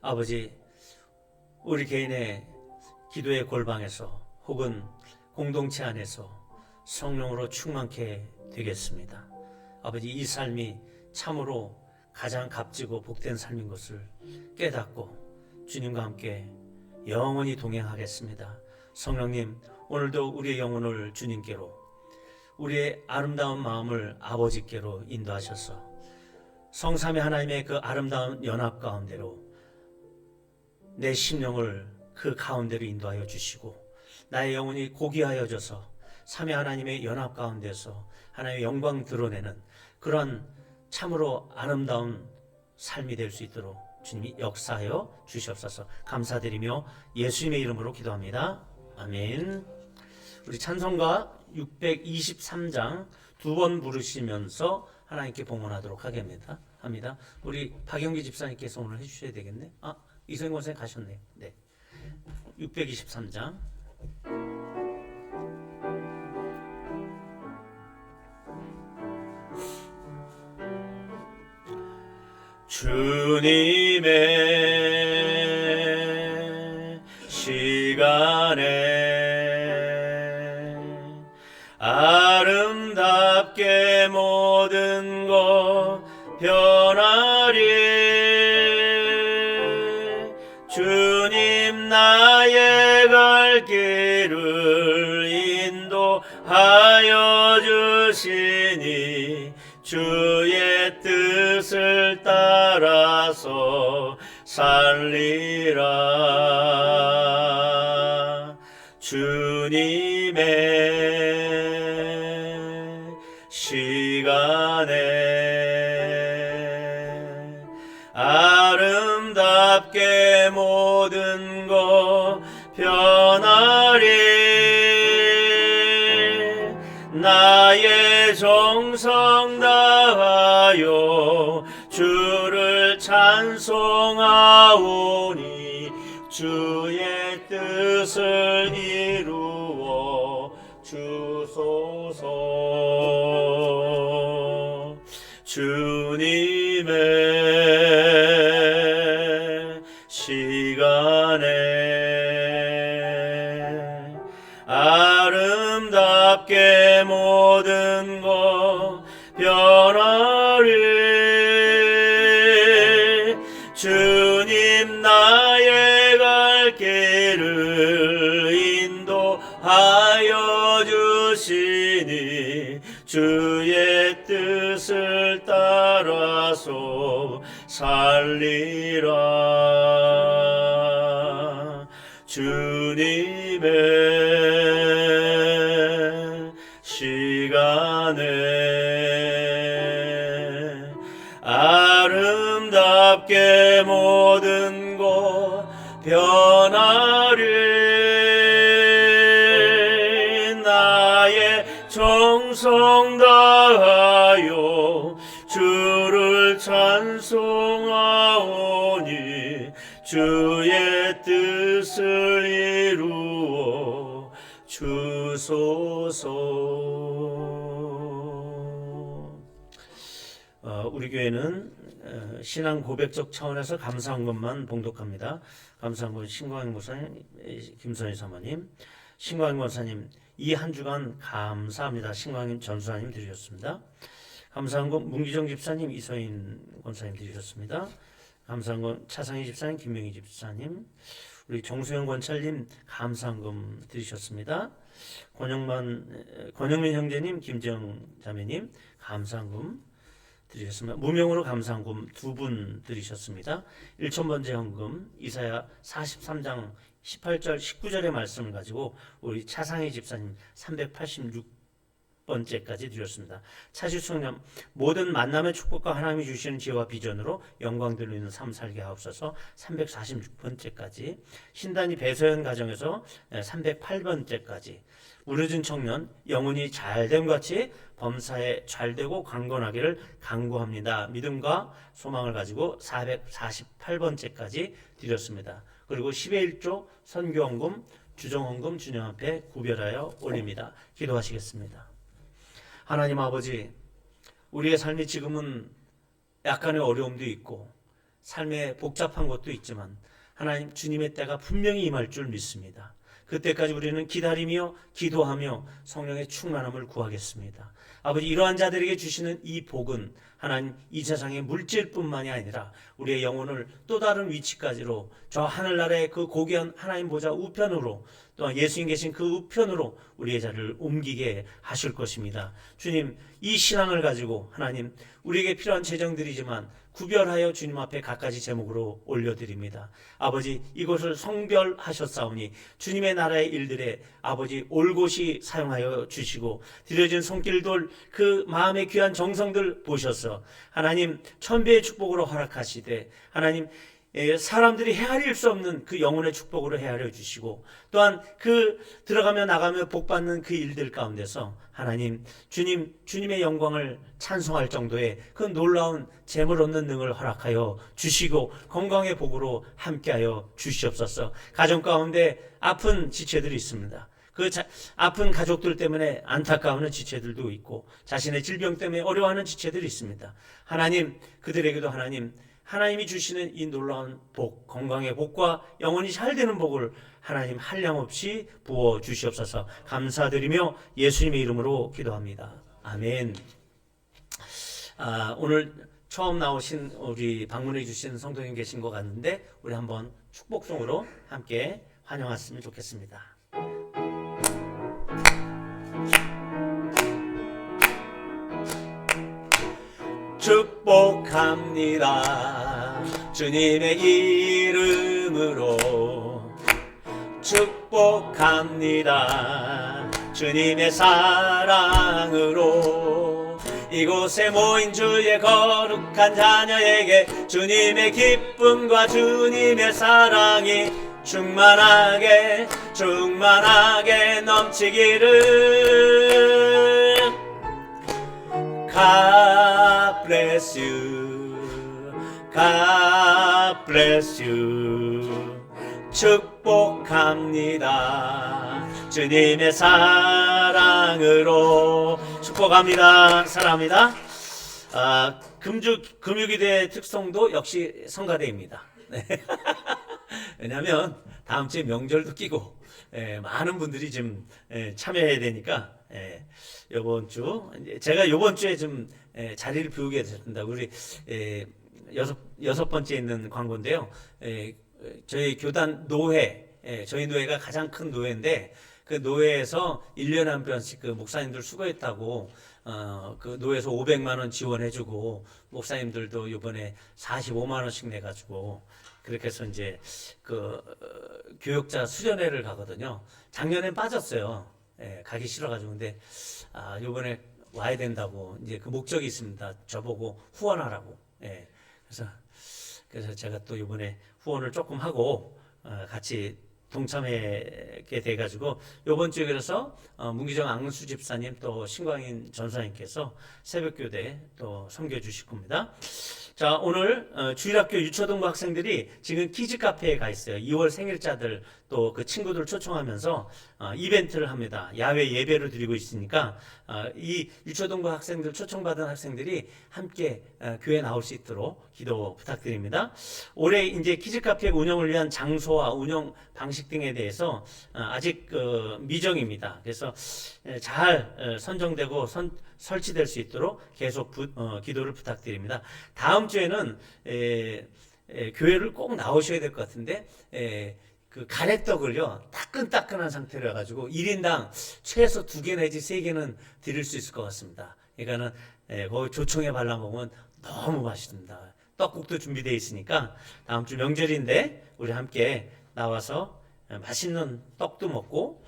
S2: 아버지, 우리 개인의 기도의 골방에서 혹은 공동체 안에서 성령으로 충만케 되겠습니다. 아버지, 이 삶이 참으로 가장 값지고 복된 삶인 것을 깨닫고 주님과 함께 영원히 동행하겠습니다. 성령님, 오늘도 우리의 영혼을 주님께로, 우리의 아름다운 마음을 아버지께로 인도하셔서 성삼위 하나님의 그 아름다운 연합 가운데로 내 심령을 그 가운데로 인도하여 주시고 나의 영혼이 고귀하여져서 삼위 하나님의 연합 가운데서 하나님의 영광 드러내는 그런 참으로 아름다운 삶이 될 수 있도록 주님이 역사하여 주시옵소서. 감사드리며 예수님의 이름으로 기도합니다. 아멘. 우리 찬송가 623장 두 번 부르시면서 하나님께 봉헌하도록 하겠습니다. 합니다. 우리 박영기 집사님께서 오늘 해주셔야 되겠네. 이성인 권사님 가셨네요. 네. 623장. 주님의 시간에 아름답게 모든 것 변하리. 주님 나의 갈 길을 인도하여 주시니 주의 뜻을 따라서 살리라. 주님의 시간에 아름답게 모든 것 변하리. 나의 정성 다하여 주를 찬송하오니 주의 뜻을 이루어 주소서. 주님의 시간에 아름답게 모든 것 변화를 주님 나의 갈 길을 인도하여 주시니 주의 뜻을 따라서 살리라. 주님의 시간에 아름답게 모든 것 변화를 나의 정성 다하여 주를 찬송하오니 주의 뜻을 이루어 주소서. 우리 교회는 신앙 고백적 차원에서 감사한 것만 봉독합니다. 감사한 것 신광인 목사님, 김선희 사모님, 신광인 권사님 이 한 주간 감사합니다. 신광인 전수사님 드리셨습니다. 감사한 것 문기정 집사님, 이서인 권사님 드리셨습니다. 감사한 것 차상희 집사님, 김명희 집사님, 우리 정수영 권찰님 감사한금 드리셨습니다. 권영민 형제님, 김정 자매님 감사한금 드리셨습니다. 무명으로 감사한금 2분 드리셨습니다. 1,000번째 헌금 이사야 43장 18절 19절의 말씀을 가지고 우리 차상희 집사님 386번째까지 드렸습니다. 차시숙님 모든 만남의 축복과 하나님이 주시는 지혜와 비전으로 영광 돌리는 삶 살게 하옵소서 346번째까지 신단이 배서연 가정에서 308번째까지 무르진 청년 영혼이 잘됨 같이 범사에 잘되고 강건하기를 간구합니다. 믿음과 소망을 가지고 448번째까지 드렸습니다. 그리고 10의 1조 선교헌금, 주정헌금 주님 앞에 구별하여 올립니다. 기도하시겠습니다. 하나님 아버지, 우리의 삶이 지금은 약간의 어려움도 있고 삶에 복잡한 것도 있지만 하나님 주님의 때가 분명히 임할 줄 믿습니다. 그때까지 우리는 기다리며 기도하며 성령의 충만함을 구하겠습니다. 아버지, 이러한 자들에게 주시는 이 복은 하나님 이 세상의 물질뿐만이 아니라 우리의 영혼을 또 다른 위치까지로 저 하늘나라의 그 고귀한 하나님 보좌 우편으로 또한 예수님 계신 그 우편으로 우리의 자리를 옮기게 하실 것입니다. 주님, 이 신앙을 가지고 하나님 우리에게 필요한 재정들이지만 구별하여 주님 앞에 갖가지 제목으로 올려드립니다. 아버지, 이것을 성별하셨사오니 주님의 나라의 일들에 아버지 올곧이 사용하여 주시고 드려진 손길들 그 마음의 귀한 정성들 보셔서 하나님 천배의 축복으로 허락하시되 하나님 사람들이 헤아릴 수 없는 그 영혼의 축복으로 헤아려 주시고 또한 그 들어가며 나가며 복받는 그 일들 가운데서 하나님 주님의 영광을 찬송할 정도의 그 놀라운 재물 얻는 능을 허락하여 주시고 건강의 복으로 함께하여 주시옵소서. 가정 가운데 아픈 지체들이 있습니다. 그 아픈 가족들 때문에 안타까워하는 지체들도 있고 자신의 질병 때문에 어려워하는 지체들이 있습니다. 하나님 그들에게도 하나님이 주시는 이 놀라운 복, 건강의 복과 영원히 잘 되는 복을 하나님 한량없이 부어 주시옵소서. 감사드리며 예수님의 이름으로 기도합니다. 아멘. 오늘 처음 나오신 우리 방문해 주신 성도님 계신 것 같은데 우리 한번 축복송으로 함께 환영했으면 좋겠습니다. 축복합니다. 주님의 이름으로 축복합니다. 주님의 사랑으로 이곳에 모인 주의 거룩한 자녀에게 주님의 기쁨과 주님의 사랑이 충만하게 넘치기를. God bless you. God bless you. 축복합니다. 주님의 사랑으로 축복합니다. 사랑합니다. 금유기대의 특성도 역시 성가대입니다. 네. 왜냐하면 다음 주에 명절도 끼고 많은 분들이 좀 참여해야 되니까 이번 주 제가 이번 주에 좀 자리를 비우게 됐습니다. 우리 여섯 번째 있는 광고인데요. 저희 교단 노회, 저희 노회가 가장 큰 노회인데 그 노회에서 1년에 한 번씩 그 목사님들 수고했다고 그 노회에서 500만 원 지원해주고 목사님들도 이번에 45만 원씩 내가지고 그렇게 해서 이제 그 교육자 수련회를 가거든요. 작년엔 빠졌어요. 가기 싫어가지고 근데 이번에 와야 된다고 이제 그 목적이 있습니다. 저보고 후원하라고. 그래서 제가 또 이번에 후원을 조금 하고 같이 동참하게 돼가지고 이번 주에 그래서 문기정 앙수 집사님 또 신광인 전사님께서 새벽교대 또 섬겨주실 겁니다. 자, 오늘 주일학교 유초등부 학생들이 지금 키즈 카페에 가 있어요. 2월 생일자들 또 그 친구들 초청하면서 이벤트를 합니다. 야외 예배를 드리고 있으니까 이 유초등부 학생들 초청받은 학생들이 함께 교회 나올 수 있도록 기도 부탁드립니다. 올해 이제 키즈 카페 운영을 위한 장소와 운영 방식 등에 대해서 아직 미정입니다. 그래서 잘 선정되고 설치될 수 있도록 계속 기도를 부탁드립니다. 다음 주에는 교회를 꼭 나오셔야 될 것 같은데 그 가래떡을요 따끈따끈한 상태로 해가지고 1인당 최소 2개 내지 3개는 드릴 수 있을 것 같습니다. 그러니까는 거기 조청에 발라 먹으면 너무 맛있습니다. 떡국도 준비되어 있으니까 다음 주 명절인데 우리 함께 나와서 맛있는 떡도 먹고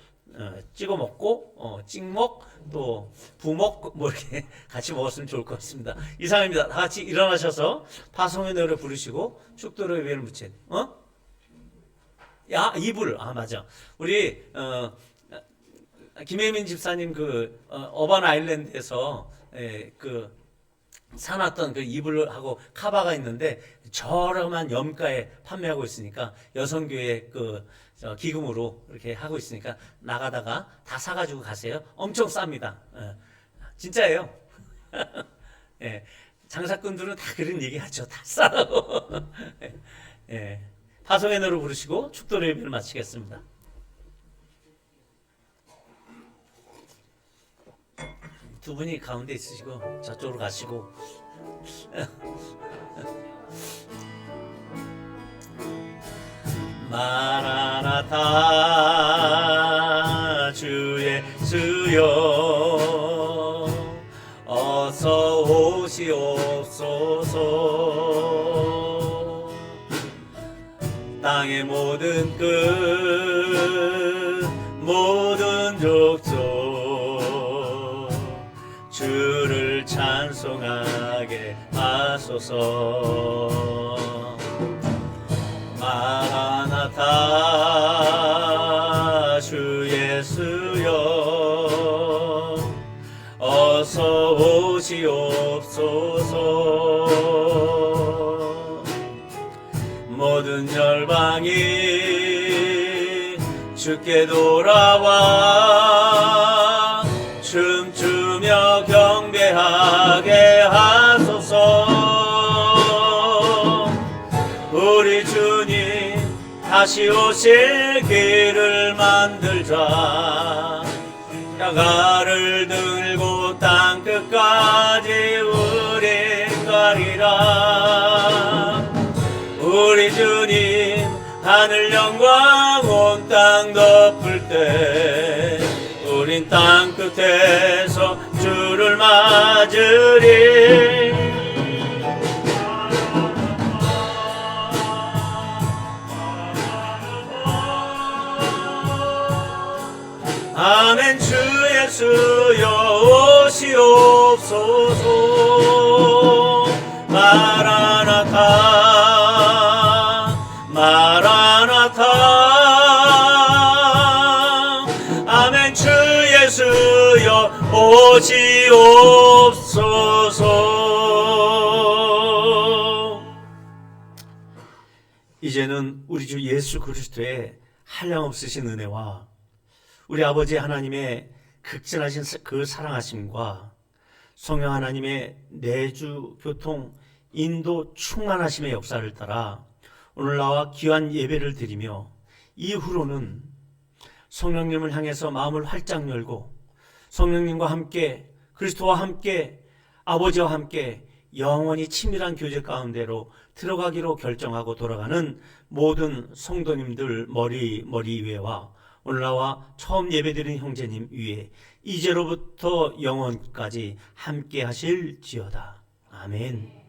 S2: 찍어 먹고 찍먹 또 부먹 뭐 이렇게 같이 먹었으면 좋을 것 같습니다. 이상입니다. 다 같이 일어나셔서 파송의 노래 부르시고 축도로 예배를 묻힌 이불 맞아. 우리 김혜민 집사님 그 어반 아일랜드에서 그 사놨던 그 이불하고 카바가 있는데 저렴한 염가에 판매하고 있으니까 여성교회 그 기금으로 이렇게 하고 있으니까 나가다가 다 사가지고 가세요. 엄청 쌉니다. 진짜예요. 장사꾼들은 다 그런 얘기하죠. 다 싸라고. 파송의 노래 부르시고 축도로 예배를 마치겠습니다. 두 분이 가운데 있으시고 저쪽으로 가시고 마라나타 주 예수여 어서 오시옵소서 땅의 모든 끝 모든 족속 주를 찬송하게 하소서 마라나타 주 예수여 어서 오시옵소서 모든 열방이 주께 돌아와 춤추며 경배하게 하소서 우리 주님 다시 오실 길을 만들자 야가를 들고 땅끝까지 우린 가리라 우리 주님 하늘 영광 온 땅 덮을 때 우린 땅끝에서 주를 맞으리 아멘 주 예수여 오시옵소서 마라나타 마라나타 아멘 주 예수여 오시옵소서 이제는 우리 주 예수 그리스도의 한량없으신 은혜와 우리 아버지 하나님의 극진하신 그 사랑하심과 성령 하나님의 내주 교통 인도 충만하심의 역사를 따라 오늘 나와 귀한 예배를 드리며 이후로는 성령님을 향해서 마음을 활짝 열고 성령님과 함께 그리스도와 함께 아버지와 함께 영원히 친밀한 교제 가운데로 들어가기로 결정하고 돌아가는 모든 성도님들 머리 위에와 오늘 나와 처음 예배드린 형제님 위에 이제로부터 영원까지 함께 하실지어다. 아멘.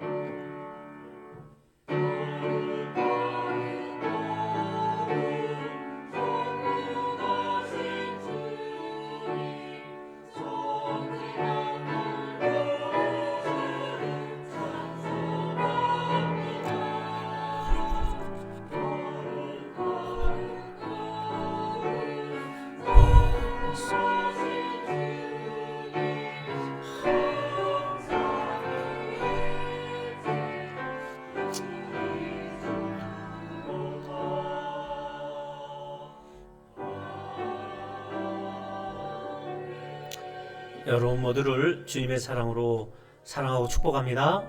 S2: 여러분 모두를 주님의 사랑으로 사랑하고 축복합니다.